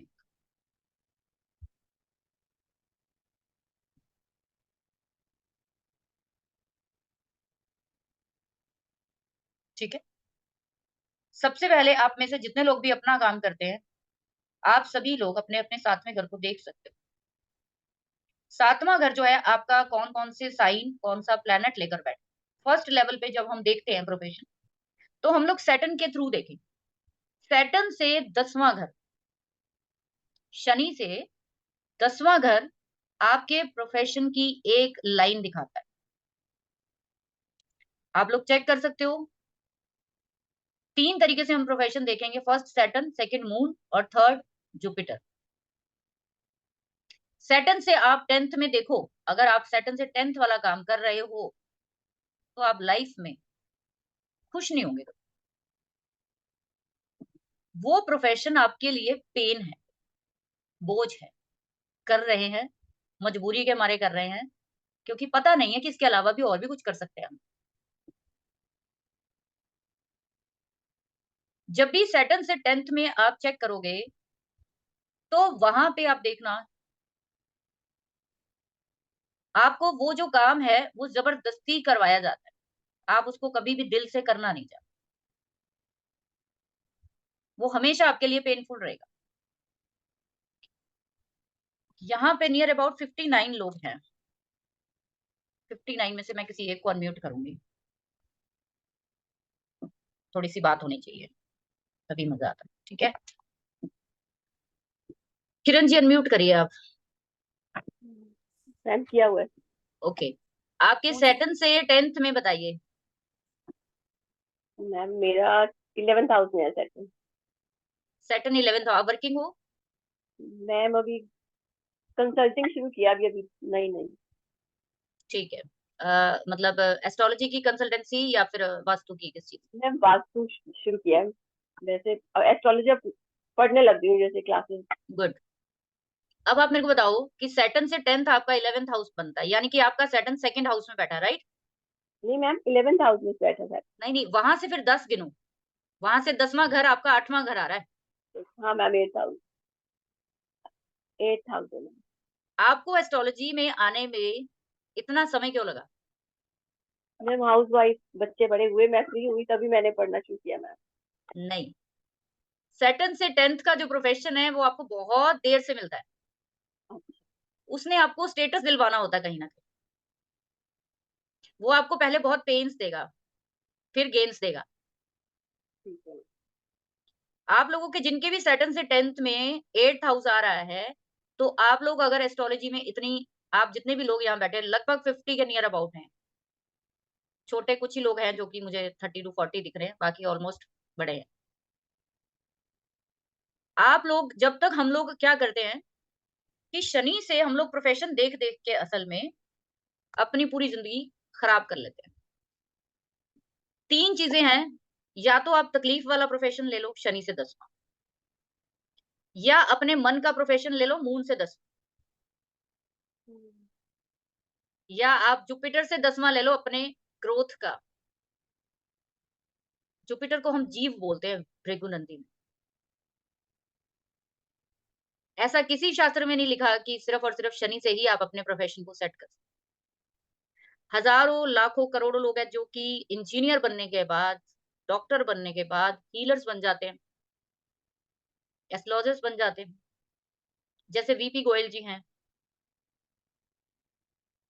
ठीक है? सबसे पहले आप में से जितने लोग भी अपना काम करते हैं, आप सभी लोग अपने-अपने 7वें घर को देख सकते हो। 7वां घर जो है आपका कौन-कौन से साइन, कौन-सा प्लैनेट लेकर बैठे। फर्स्ट लेवल पे जब हम देखते हैं प्रोफेशन, तो हम लोग सैटर्न के थ्रू देखेंगे। सैटर्न से 10वां घर, शनि से 10वां घर आपके प्रोफेशन की एक लाइन दिखाता है। आप लोग चेक कर सकते हो। 3 तरीके से हम प्रोफेशन देखेंगे, फर्स्ट सैटर्न, सेकंड मून और थर्ड जुपिटर। सैटर्न से आप 10th में देखो, अगर आप सैटर्न से 10th वाला काम कर रहे हो, तो आप लाइफ में खुश नहीं होंगे। वो प्रोफेशन आपके लिए पेन है, बोझ है, कर रहे हैं, मजबूरी के मारे कर रहे हैं, क्योंकि पता नहीं है कि इसके अलावा भी और भी कुछ कर सकते हैं हम। जब भी सैटर्न से 10th में आप चेक करोगे, तो वहां पे आप देखना, आपको वो जो काम है, वो जबरदस्ती करवाया जाता है। आप उसको कभी भी दिल से करना नहीं चाहते। वो हमेशा आपके लिए पेनफुल रहेगा। यहाँ पे नियर अबाउट 59 लोग हैं। 59 में से मैं किसी एक को अनम्यूट करूंगी। थोड़ी सी बात होनी चाहिए, तभी मजा आता है। ठीक है, किरण जी अनम्यूट करिए आप। मैम किया हुआ है। ओके, आपके सैटर्न से 10th में बताइए। मैम मेरा 11th हाउस में है सेटल। सैटर्न 11th, आप वर्किंग हो? मैम अभी कंसल्टिंग शुरू किया, अभी अभी नहीं नहीं। ठीक है, मतलब एस्ट्रोलॉजी की कंसल्टेंसी या फिर वास्तु की, किस चीज? मैम वास्तु शुरू किया है। वैसे एस्ट्रोलॉजी पढ़ने लग गई हूँ, जैसे क्लासेस। गुड। अब आप मेरे को बताओ कि सैटर्न से 10th आपका 11th हाउस बनता है, यानी कि आपका सैटर्न सेकंड हाउस में बैठा है, राइट? नहीं मैम, 11th हाउस में बैठा था। नहीं नहीं, वहां से फिर 10 गिनो। वहां से 10वां घर आपका 8वां घर आ रहा है। हाँ ma'am, 8th house, 8th house है मैम। आपको एस्ट्रोलॉजी में आने में इतना समय क्यों लगा? मैम हाउस वाइफ, बच्चे बड़े हुए, मैं फ्री हुई तभी मैंने पढ़ना शुरू किया मैम। नहीं, सैटर्न से 10th का जो प्रोफेशन है वो आपको बहुत देर से मिलता है। उसने आपको स्टेटस दिलवाना होता है कहीं ना कहीं। वो आपको पहले बहुत पेन्स देगा, फिर गेन्स देगा। ठीक है। आप लोगों के जिनके भी सैटर्न से 10th में 8th हाउस आ रहा है, तो आप लोग अगर एस्ट्रोलॉजी में इतनी, आप जितने भी लोग यहाँ बैठे लगभग 50 के नियर अबाउट हैं। छोटे कुछ ही लोग हैं जो कि मुझे 30 टू 40 दिख रहे हैं, बाकी ऑलमोस्ट बड़े हैं। आप लोग जब तक, हम लोग क्या करते हैं कि शनि से हम लोग प्रोफेशन देख देख के असल में अपनी पूरी जिंदगी खराब कर लेते हैं। 3 चीजें हैं, या तो आप तकलीफ वाला प्रोफेशन ले लो शनि से 10वां, या अपने मन का प्रोफेशन ले लो मून से 10वां, या आप जुपिटर से 10वां ले लो अपने ग्रोथ का। जुपिटर को हम जीव बोलते हैं भृगुनंदी में। ऐसा किसी शास्त्र में नहीं लिखा कि सिर्फ और सिर्फ शनि से ही आप अपने प्रोफेशन को सेट कर सकते। हजारों लाखों करोड़ों लोग हैं जो कि इंजीनियर बनने के बाद, डॉक्टर बनने के बाद हीलर्स बन जाते हैं, एस्ट्रोलॉजर्स बन जाते हैं। जैसे वीपी गोयल जी हैं,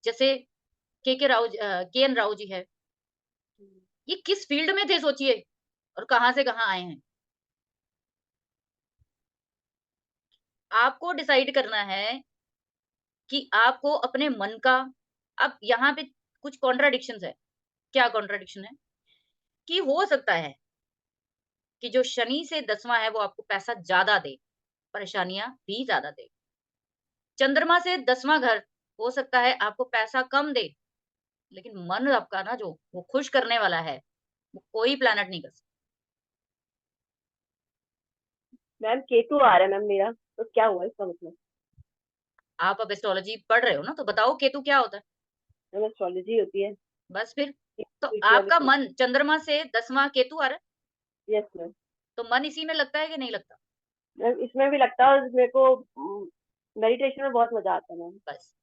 जैसे के एन राव जी है। ये किस फील्ड में थे सोचिए, और कहां से कहां आए हैं। आपको डिसाइड करना है कि आपको अपने मन का, अब यहाँ पे कुछ कॉन्ट्राडिक्शंस है। क्या कॉन्ट्राडिक्शन है? कि हो सकता है कि जो शनि से 10वां है वो आपको पैसा ज्यादा दे, परेशानियां भी ज्यादा दे। चंद्रमा से 10वां घर हो सकता है आपको पैसा कम दे, लेकिन मन आपका ना जो वो खुश करने वाला है, वो कोई प्लैनेट नहीं कर सकता। मैम केतु आ रहा है मैम मेरा, तो क्या हुआ इसका मतलब? आप अब एस्ट्रोलॉजी पढ़ रहे हो ना, तो बताओ केतु क्या होता है? मैम एस्ट्रोलॉजी होती है, बस फिर, तो आपका स्पिरिचुअलिटी। मन चंद्रमा से 10वां केतु आ रहा है, यस मैम। तो मन इसी में लगता है कि नहीं लगता? मैम इसमें भी लगता है, और मेरे को मेडिटेशन में बहुत मजा आता है मैम। बस,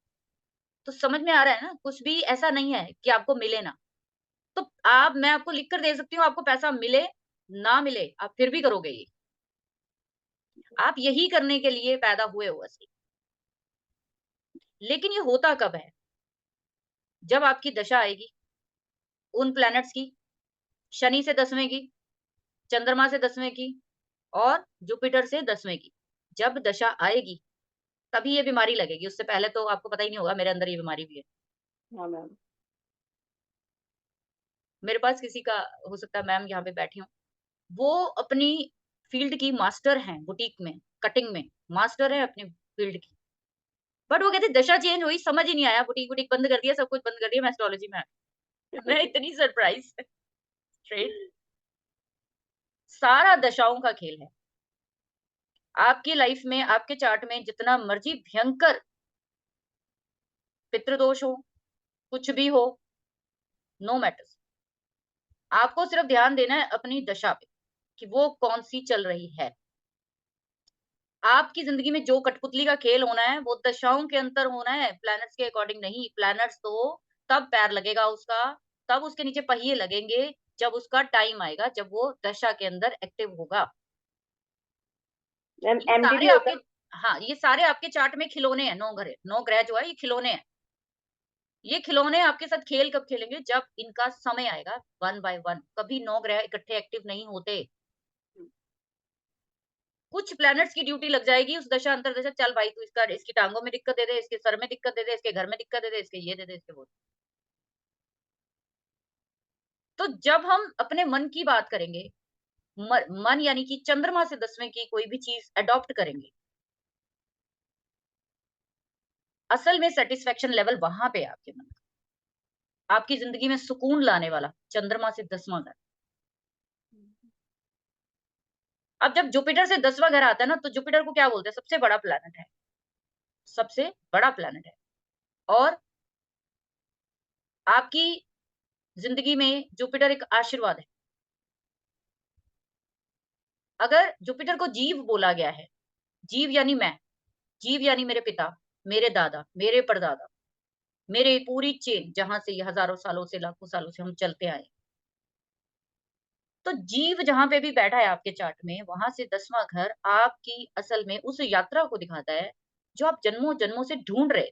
तो समझ में आ रहा है ना, कुछ भी ऐसा नहीं है कि आपको मिले ना। तो आप मैं आपको लिख कर दे सकती हूँ, आपको पैसा मिले, ना मिले, आप फिर भी करोगे ये। आप यही करने के लिए पैदा हुए हो असली। लेकिन ये होता कब है? जब आपकी दशा आएगी उन प्लैनेट्स की, शनि से 10वें की, चंद्रमा से 10वें की और जुपिटर से 10वें की। जब दशा आएगी, तभी ये बीमारी लगेगी, उससे पहले तो आपको पता ही नहीं होगा मेरे अंदर ये बीमारी भी है। हाँ मैम। मेरे पास किसी का हो सकता है मैम यहाँ पे बैठी हों, वो अपनी फील्ड की मास्टर हैं, बुटीक में, कटिंग में, मास्टर है अपनी फील्ड की। बट वो कहते दशा चेंज हुई, समझ ही नहीं आया, बुटीक-वुटीक बंद कर दिया, सब कुछ बंद कर दिया, मैं एस्ट्रोलॉजी में आ गई। मैं इतनी सरप्राइज़ स्ट्रेट सारा दशाओं का खेल है। आपकी लाइफ में, आपके चार्ट में जितना मर्ज़ी भयंकर पितृदोष हो, कुछ भी हो, नो मैटर्स। आपको सिर्फ ध्यान देना है अपनी दशा पे, कि वो कौन-सी चल रही है। आपकी ज़िंदगी में जो कठपुतली का खेल होना है, वो दशाओं के अंतर होना है, प्लैनेट्स के अकॉर्डिंग नहीं। प्लैनेट्स तो तब पैर लगेगा उसका, तब उसके नीचे पहिए लगेंगे, जब उसका टाइम आएगा, जब वो दशा के अंदर एक्टिव होगा। मैम ये एमडी सारे भी होता आपके है? हाँ, ये सारे आपके चार्ट में खिलौने हैं, 9 ग्रह जो है ये खिलौने हैं। ये खिलौने आपके साथ खेल कब खेलेंगे? जब इनका समय आएगा, 1 बाय 1। कभी 9 ग्रह इकट्ठे एक्टिव नहीं होते। कुछ प्लैनेट्स की ड्यूटी लग जाएगी उस दशा अंतर्दशा, चल भाई तू इसका इसकी टाँगों में दिक्कत दे दे, इसके सर में दिक्कत दे दे, इसके घर में दिक्कत दे दे, इसके ये दे दे, इसके वो। तो जब हम अपने मन की बात करेंगे, मन यानी कि चंद्रमा से 10वें की कोई भी चीज़ अडॉप्ट करेंगे, असल में सैटिस्फैक्शन लेवल वहाँ पे है आपके मन का। आपकी ज़िंदगी में सुकून लाने वाला चंद्रमा से 10वां घर। अब जब जुपिटर से 10वां घर आता है ना, तो जुपिटर को क्या बोलते हैं? सबसे बड़ा प्लैनेट है, सबसे बड़ा प्लैनेट है और आपकी ज़िंदगी में जुपिटर एक आशीर्वाद है। अगर जुपिटर को जीव बोला गया है, जीव यानी मैं, जीव यानी मेरे पिता, मेरे दादा, मेरे परदादा, मेरे पूरी चेन जहाँ से ये हज़ारों सालों से, लाखों सालों से हम चलते आए। तो जीव जहाँ पे भी बैठा है आपके चार्ट में, वहाँ से 10वां घर आपकी असल में उस यात्रा को दिखाता है, जो आप जन्मों-जन्मों से ढूँढ रहे थे।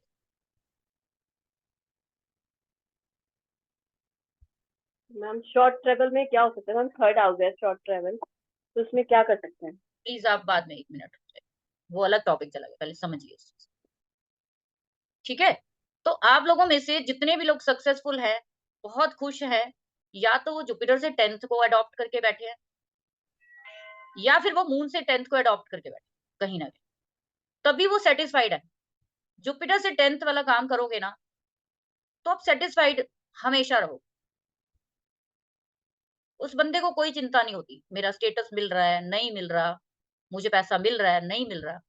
मैम शॉर्ट ट्रेवल में क्या हो सकता है मैम? थर्ड हाउस है शॉर्ट ट्रेवल, तो उसमें क्या कर सकते हैं? प्लीज़ आप बाद में 1 मिनट रुक जाइए, वो अलग टॉपिक चला गया, पहले समझिए उस चीज़ को, ठीक है? तो आप लोगों में से जितने भी लोग सक्सेसफुल हैं, बहुत खुश हैं, या तो वो जुपिटर से 10th को अडॉप्ट करके बैठे हैं, या फिर वो मून से 10th को अडॉप्ट करके बैठे हैं, कहीं न कहीं, तभी वो सैटिस्फाइड है। जुपिटर से 10th वाला काम करोगे ना, तो आप सैटिस्फाइड हमेशा रहोगे। उस बंदे को कोई चिंता नहीं होती, मेरा स्टेटस मिल रहा है, नहीं मिल रहा, मुझे पैसा मिल रहा है, नहीं मिल रहा।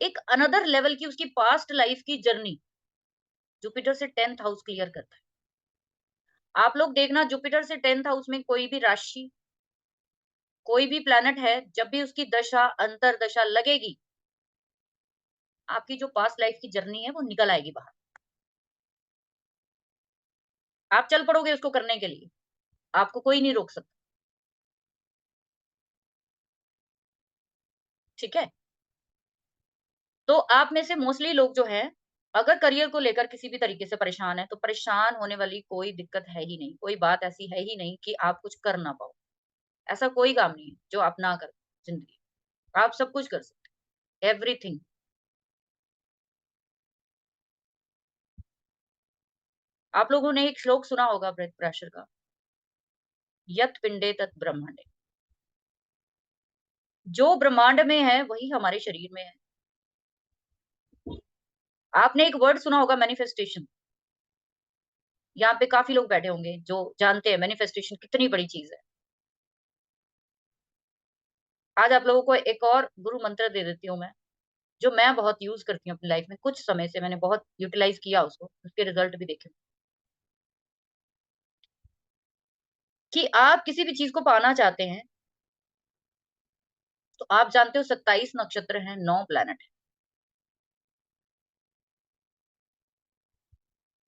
एक अनदर लेवल की उसकी पास्ट लाइफ की जर्नी जुपिटर से 10th हाउस क्लियर करता है। आप लोग देखना जुपिटर से 10th हाउस में कोई भी राशि, कोई भी प्लैनेट है, जब भी उसकी दशा, अंतर्दशा लगेगी, आपकी जो पास्ट लाइफ की जर्नी है वो निकल आएगी बाहर। आप चल पड़ोगे उसको करने के लिए, आपको कोई नहीं रोक सकता, ठीक है? तो आप में से मोस्टली लोग जो हैं, अगर करियर को लेकर किसी भी तरीके से परेशान हैं, तो परेशान होने वाली कोई दिक्कत है ही नहीं, कोई बात ऐसी है ही नहीं कि आप कुछ कर ना पाओ। ऐसा कोई काम नहीं है, जो आप ना करो ज़िंदगी में। आप सब कुछ कर सकते हैं, एवरीथिंग। आप लोगों ने एक श्लोक सुना होगा बृहत्प्राशर का, यत् पिंडे तत् ब्रह्मांडे। जो ब्रह्मांड में है, वही हमारे शरीर में है। आपने एक वर्ड सुना होगा मैनिफेस्टेशन। यहाँ पे काफ़ी लोग बैठे होंगे, जो जानते हैं मैनिफेस्टेशन कितनी बड़ी चीज़ है। आज आप लोगों को एक और गुरु मंत्र दे देती हूँ मैं, जो मैं बहुत यूज़ करती हूँ अपनी लाइफ़ में, कुछ समय से मैंने बहुत यूटिलाइज़ किया उसको, उसके रिज़ल्ट भी देखे। कि आप किसी भी चीज़ को पाना चाहते हैं, तो आप जानते हो 27 नक्षत्र हैं, 9 प्लैनेट हैं।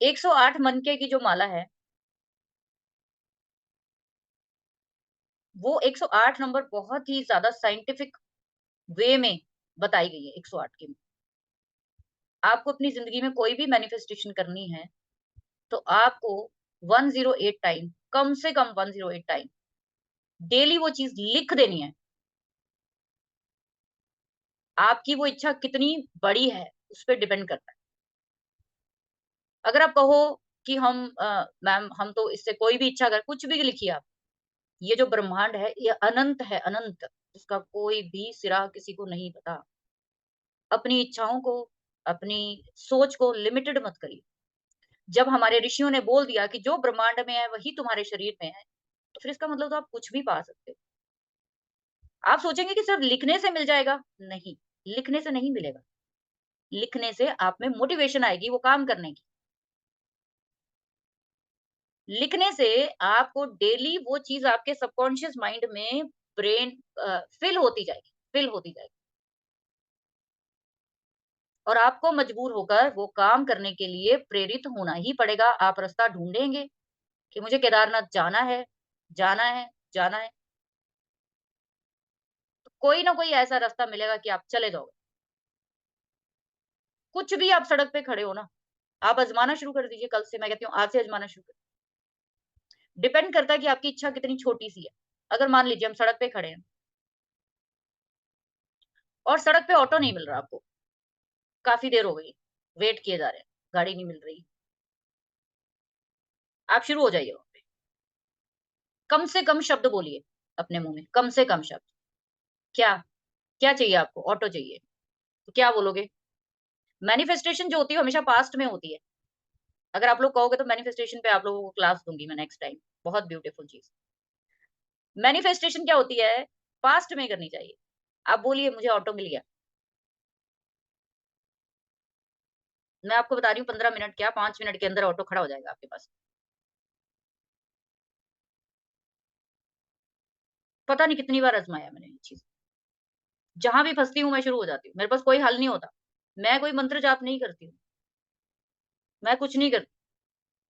108 मनके की जो माला है, वो 108 नंबर बहुत ही ज़्यादा साइंटिफिक वे में बताई गई है 108 की। आपको अपनी ज़िंदगी में कोई भी मैनिफेस्टेशन करनी है, तो आपको 108 टाइम, कम से कम 108 टाइम डेली वो चीज़ लिख देनी है। आपकी वो इच्छा कितनी बड़ी है, उस पे डिपेंड करता है। अगर आप कहो कि मैम हम तो इससे कोई भी इच्छा कर कुछ भी लिखिए आप। ये जो ब्रह्मांड है, ये अनंत है, अनंत। इसका कोई भी सिरा किसी को नहीं पता। अपनी इच्छाओं को, अपनी सोच को लिमिटेड मत करिए। जब हमारे ऋषियों ने बोल दिया कि जो ब्रह्मांड में है, वही तुम्हारे शरीर में है, तो फिर इसका मतलब तो आप कुछ भी पा सकते हो। आप सोचेंगे कि सिर्फ लिखने से मिल जाएगा, नहीं, लिखने से नहीं मिलेगा। लिखने से आप में मोटिवेशन आएगी वो काम करने की। लिखने से आपको डेली वो चीज़ आपके सबकॉन्शियस माइंड में ब्रेन फ़िल होती जाएगी, फ़िल होती जाएगी और आपको मजबूर होकर वो काम करने के लिए प्रेरित होना ही पड़ेगा। आप रास्ता ढूँढेंगे कि मुझे केदारनाथ जाना है, जाना है, जाना है। तो कोई ना कोई ऐसा रास्ता मिलेगा कि आप चले जाओगे। कुछ भी आप सड़क पे खड़े हो ना, आप आज़माना शुरू कर दीजिए कल से मैं कहती हूँ आज से आज़माना शुरू करिए। डिपेंड करता है कि आपकी इच्छा कितनी छोटी-सी है। अगर मान लीजिए हम सड़क पे खड़े हैं और सड़क पे ऑटो नहीं मिल रहा आपको, काफ़ी देर हो गई, वेट किए जा रहे हैं, गाड़ी नहीं मिल रही। आप शुरू हो जाइए वहाँ पे। कम से कम शब्द बोलिए अपने मुँह में, कम से कम शब्द। क्या? क्या चाहिए आपको? ऑटो चाहिए। तो क्या बोलोगे? मैनिफेस्टेशन जो होती है हमेशा पास्ट में होती है। अगर आप लोग कहोगे तो मैनिफेस्टेशन पे आप लोगों को क्लास दूँगी मैं नेक्स्ट टाइम। बहुत ब्यूटीफुल चीज़। मैनिफेस्टेशन क्या होती है? पास्ट में करनी चाहिए। आप बोलिए मुझे ऑटो मिल गया। मैं आपको बता रही हूँ 15 मिनट क्या 5 मिनट के अंदर ऑटो खड़ा हो जाएगा आपके पास। पता नहीं कितनी बार आज़माया मैंने ये चीज़। जहाँ भी फँसती हूँ मैं शुरू हो जाती हूँ। मेरे पास कोई हल नहीं होता। मैं कोई मंत्र जाप नहीं करती हूँ। मैं कुछ नहीं करती।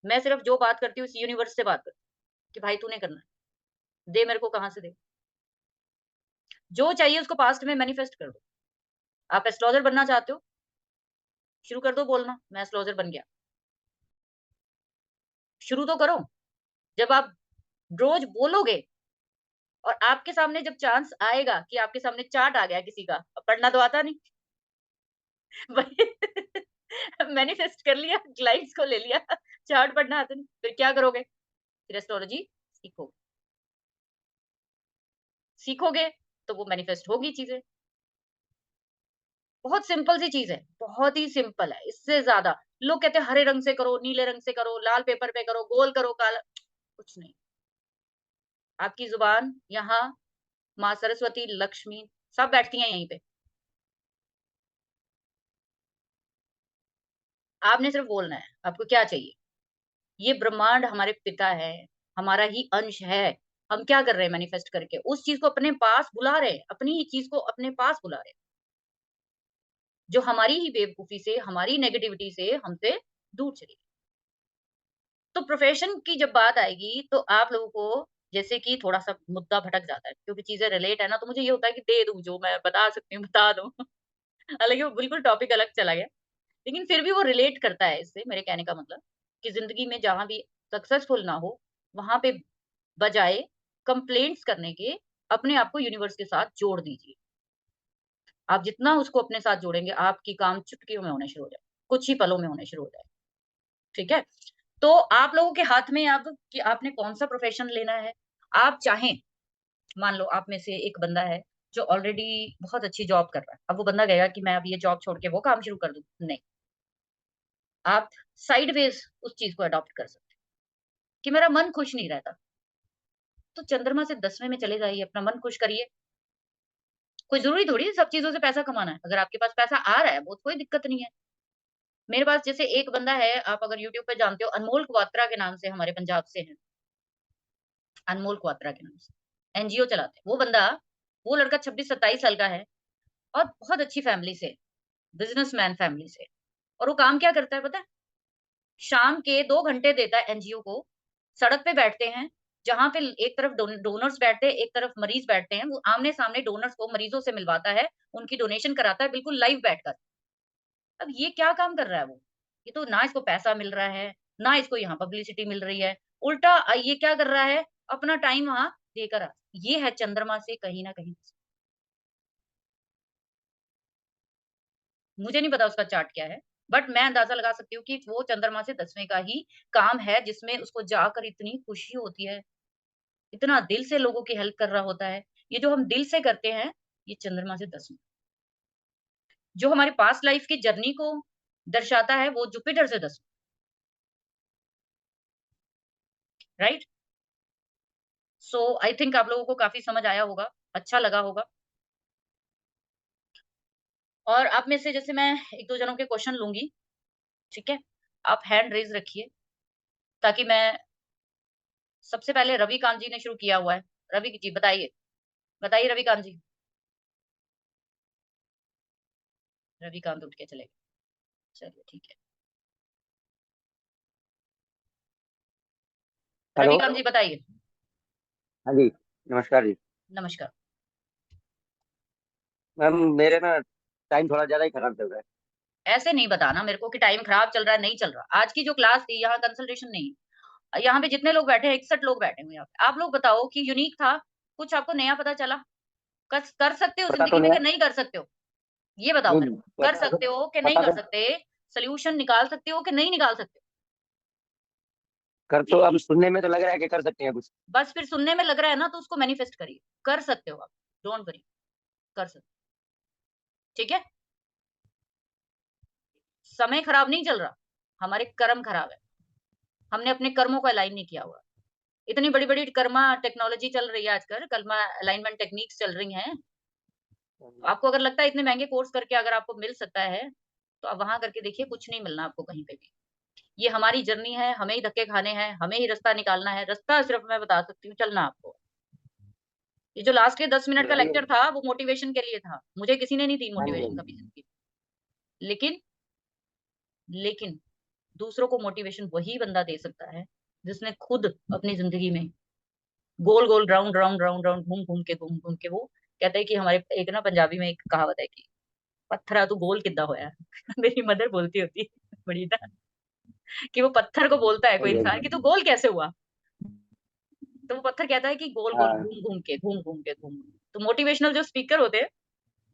मैं सिर्फ़ जो बात करती हूँ इस यूनिवर्स से बात करती हूँ कि भाई तूने करना है। दे मेरे को कहाँ से दे। जो चाहिए उसको पास्ट में मैनिफेस्ट कर दो। आप एस्ट्रोलॉजर बनना चाहते हो? शुरू कर दो बोलना, मैं एस्ट्रोलॉजर बन गया। शुरू तो करो। जब आप रोज़ बोलोगे और आपके सामने जब चांस आएगा कि आपके सामने चार्ट आ गया किसी का, अब पढ़ना तो आता नहीं। वही मैनिफेस्ट कर लिया, क्लाइंट्स को ले लिया, चार्ट पढ़ना आता नहीं, फिर क्या करोगे? फिर एस्ट्रोलॉजी सीखोगे। सीखोगे, तो वो मैनिफेस्ट होगी चीज़ें। बहुत सिंपल सी चीज़ है, बहुत ही सिंपल है, इससे ज़्यादा लोग कहते हैं हरे रंग से करो, नीले रंग से करो, लाल पेपर पे करो, गोल करो, काला कुछ नहीं। आपकी ज़ुबान यहाँ माँ सरस्वती, लक्ष्मी सब बैठती हैं यहीं पे। आपने सिर्फ़ बोलना है, आपको क्या चाहिए? ये ब्रह्मांड हमारे पिता है, हमारा ही अंश है। हम क्या कर रहे हैं मैनिफेस्ट करके? उस चीज़ को अपने पास बुला रहे हैं, अपनी ही चीज़ को अपने पास बुला रहे हैं, जो हमारी ही बेवकूफ़ी से, हमारी नेगेटिविटी से हमसे दूर चली गई। तो प्रोफ़ेशन की जब बात आएगी, तो आप लोगों को जैसे कि थोड़ा-सा मुद्दा भटक जाता है, क्योंकि चीज़ें रिलेट है ना, तो मुझे ये होता है कि दे दूँ जो मैं बता सकती हूँ, बता दूँ। हालाँकि वो बिल्कुल टॉपिक अलग चला गया, लेकिन फिर भी वो रिलेट करता है इससे, मेरे कहने का मतलब कि ज़िंदगी में जहाँ भी सक्सेसफुल ना हो, वहाँ पे बजाए कंप्लेंट्स करने के, अपने आप को यूनिवर्स के साथ जोड़ दीजिए। आप जितना उसको अपने साथ जोड़ेंगे, आपकी काम चुटकियों में होने शुरू हो जाए, कुछ ही पलों में होने शुरू हो जाए, ठीक है? तो आप लोगों के हाथ में अब कि आपने कौन-सा प्रोफ़ेशन लेना है। आप चाहें, मान लो आप में से एक बंदा है, जो ऑलरेडी बहुत अच्छी जॉब कर रहा है। अब वो बंदा कहेगा कि मैं अब ये जॉब छोड़ के वो काम शुरू कर दूँ, नहीं। आप साइडवेज़ उस चीज़ को अडॉप्ट कर सकते हैं कि मेरा मन खुश नहीं रहता, तो चंद्रमा से 10वें में चले जाइए, अपना मन खुश करिए। कोई ज़रूरी थोड़ी है सब चीज़ों से पैसा कमाना है। अगर आपके पास पैसा आ रहा है, वो कोई दिक्कत नहीं है। मेरे पास जैसे एक बंदा है, आप अगर यूट्यूब पे जानते हो, अनमोल क्वात्रा के नाम से, हमारे पंजाब से हैं। अनमोल क्वात्रा के नाम से। एनजीओ चलाते हैं। वो लड़का 26-27 साल का है और बहुत अच्छी फैमिली से, बिज़नेसमैन फैमिली से। और वो काम क्या करता है पता है? शाम के 2 घंटे देता है एनजीओ को। सड़क पे बैठते हैं, जहाँ पे एक तरफ डोनर्स बैठते हैं, एक तरफ मरीज़ बैठते हैं। वो आमने-सामने डोनर्स को मरीज़ों से मिलवाता है, उनकी डोनेशन कराता है बिल्कुल लाइव बैठकर। अब ये क्या काम कर रहा है वो? ये तो ना इसको पैसा मिल रहा है, ना इसको यहाँ पब्लिसिटी मिल रही है। उल्टा ये क्या कर रहा है? अपना टाइम वहाँ देकर ये है चंद्रमा से कहीं न कहीं। मुझे नहीं पता उसका चार्ट क्या है, बट मैं अंदाज़ा लगा सकती हूँ कि वो चंद्रमा से 10वें का ही काम है, जिसमें उसको जाकर इतनी खुशी होती है, इतना दिल से लोगों की हेल्प कर रहा होता है। ये जो हम दिल से करते हैं, ये चंद्रमा से 10वें। जो हमारी पास्ट लाइफ़ की जर्नी को दर्शाता है, वो जुपिटर से 10वें, राइट? सो आई थिंक आप लोगों को काफ़ी समझ आया होगा, अच्छा लगा होगा। और आप में से जैसे मैं 1-2 जनों के क्वेश्चन लूँगी, ठीक है? आप हैंड रेज़ रखिए, ताकि मैं सबसे पहले रविकांत जी ने शुरू किया हुआ है। रवि जी बताइए, बताइए रविकांत जी। रविकांत उठ के चले गए। चलिए ठीक है। हेलो। रविकांत जी बताइए। हाँ जी, नमस्कार जी। नमस्कार। मैम मेरे ना टाइम थोड़ा ज़्यादा ही खराब चल रहा है। ऐसे नहीं बताना मेरे को कि टाइम खराब चल रहा है, नहीं चल रहा। आज की जो क्लास थी, यहाँ कंसल्टेशन नहीं। यहाँ पे जितने लोग बैठे हैं, 61 लोग बैठे हुए हैं यहाँ पे। आप लोग बताओ कि यूनिक था, कुछ आपको नया पता चला? कस कर सकते हो पता तो ज़िंदगी में नहीं कि है। नहीं कर सकते हो? ये बताओ मेरे नहीं, को। कर सकते हो कि नहीं पता कर तो सकते? सॉल्यूशन निकाल सकते हो कि नहीं निकाल सकते? कर तो अब सुनने में तो लग रहा है कि कर सकते हैं कुछ। बस फिर सुनने में लग रहा है ना, तो उसको मैनिफेस्ट करिए। कर सकते हो आप, डोंट वरी, कर सकते हो, ठीक है? समय खराब नहीं चल रहा, हमारे कर्म खराब है। हमने अपने कर्मों को अलाइन नहीं किया हुआ। इतनी बड़ी-बड़ी कर्मा टेक्नोलॉजी चल रही है आजकल, कर्मा अलाइनमेंट टेक्निक्स चल रही हैं। आपको अगर लगता है इतने महँगे कोर्स करके अगर आपको मिल सकता है, तो आप वहाँ करके देखिए, कुछ नहीं मिलना आपको कहीं पे भी। ये हमारी जर्नी है, हमें ही धक्के खाने हैं, हमें ही रास्ता निकालना है। रास्ता सिर्फ मैं बता सकती हूँ, चलना आपको। ये जो लास्ट के 10 मिनट का चलिए। लेक्चर था, वो मोटिवेशन के लिए था। मुझे किसी ने नहीं दी हाँ जी, हाँ मोटिवेशन कभी जी। ज़िंदगी में। लेकिन दूसरों को मोटिवेशन वही बंदा दे सकता है, जिसने खुद अपनी ज़िंदगी में गोल-गोल, राउंड-राउंड, राउंड-राउंड, घूम-घूम के वो कहता है कि हमारे एक ना पंजाबी में एक कहावत है कि "पत्थरा तू गोल किद्दां होया?" मेरी मदर बोलती होती है बड़ी ना कि वो पत्थर को बोलता है हाँ कोई जी, हाँ इंसान कि तू जी। गोल कैसे हुआ? तो वो पत्थर कहता है कि गोल-गोल, हाँ, घूम-घूम के, घूम-घूम के, घूम तो मोटिवेशनल जो स्पीकर होते हैं,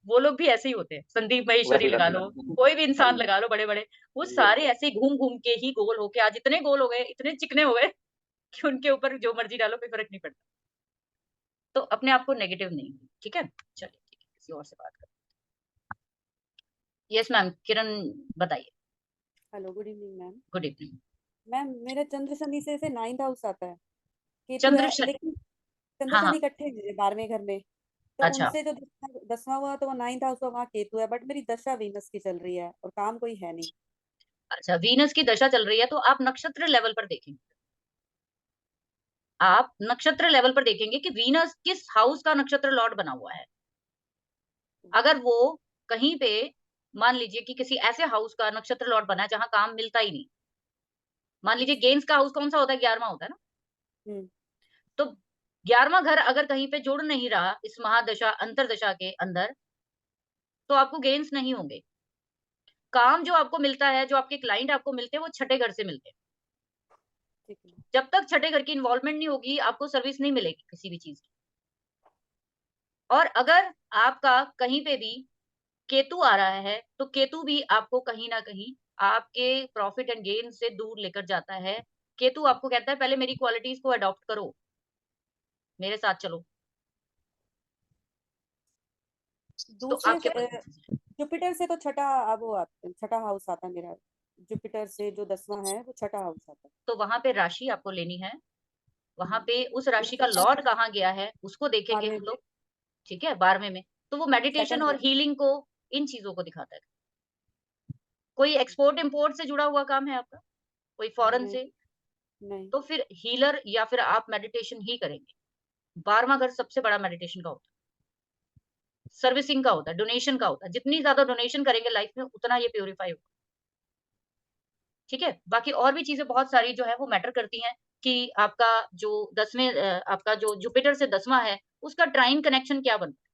वो लोग भी ऐसे ही होते हैं। संदीप माहेश्वरी वैसे लगा करते लो, हैं। कोई भी हाँ इंसान जी, लगा लो बड़े-बड़े, वो हाँ जी, हाँ सारे जी। ऐसे ही घूम-घूम के ही गोल होके आज इतने गोल हो गए, इतने चिकने हो गए कि उनके ऊपर जो मर्ज़ी डालो कोई फ़र्क नहीं पड़ता। तो अपने आप को नेगेटिव नहीं, ठीक है? चलिए ठीक है, किसी और से बात करते हैं। यस मैम, किरण बताइए। Hello, good evening ma'am. Good evening. Ma'am मेरा चंद्र शनि से 9th हाउस आता है, केतु चंद्र है, श लेकिन चंद्र हाँ, शनि हाँ। इकट्ठे हैं 12वें घर में, तो अच्छा, उनसे जो 10वां हुआ तो वो 9th हाउस हुआ, वहाँ केतु है, बट मेरी दशा वीनस की चल रही है और काम कोई है नहीं। अच्छा वीनस की दशा चल रही है तो आप नक्षत्र लेवल पर देखेंगे। आप नक्षत्र लेवल पर देखेंगे कि वीनस किस हाउस का नक्षत्र लॉर्ड बना हुआ है। अगर वो कहीं पे मान लीजिए कि किसी ऐसे हाउस का नक्षत्र लॉर्ड बना है जहाँ काम मिलता ही नहीं। मान लीजिए अच्छा। गेंस का हाउस कौन-सा होता है? 11वां होता है ना? हुँ। तो 11वां घर अगर कहीं पे जुड़ नहीं रहा इस महादशा, अंतरदशा के अंदर, तो आपको गेन्स नहीं होंगे। काम जो आपको मिलता है, जो आपके क्लाइंट आपको मिलते हैं, वो छठे घर से मिलते हैं। ठीक है। जब तक छठे घर की इन्वॉल्वमेंट नहीं होगी, आपको सर्विस नहीं मिलेगी किसी भी चीज़ की। और अगर आपका कहीं पे भी केतु आ रहा है, तो केतु भी आपको कहीं न कहीं आपके प्रॉफिट एंड गेन से दूर लेकर जाता है। केतु आपको कहता है पहले मेरी क्वालिटीज़ को अडॉप्ट करो, मेरे साथ चलो, तो दूसरे आपके से पास ये चीज़ है। जुपिटर से तो छठा हाउस आता है मेरा। जुपिटर से जो 10वां है, वो छठा हाउस आता है। तो वहाँ पे राशि आपको लेनी है, वहाँ हुँ। पे उस मेरा राशि का सप्तम लॉर्ड कहाँ गया है, उसको देखेंगे 12वें हम में। लोग, ठीक है? 12वें में। तो वो मेडिटेशन सेकंड और ईयर हीलिंग को, इन चीजों को दिखाता है। कोई एक्सपोर्ट इम्पोर्ट से जुड़ा हुआ काम है आपका, कोई फॉरेन नहीं से, नहीं तो फिर हीलर या फिर आप मेडिटेशन ही करेंगे। 12वां घर सबसे बड़ा मेडिटेशन का होता है, सर्विसिंग का होता है, डोनेशन का होता है। जितनी ज्यादा डोनेशन करेंगे लाइफ में उतना ये प्योरीफाई होगा। ठीक है, बाकी और भी चीजें बहुत सारी जो है वो मैटर करती हैं कि आपका जो 10वें आपका जो जुपिटर से 10वां है उसका ट्राइन कनेक्शन क्या बनता है।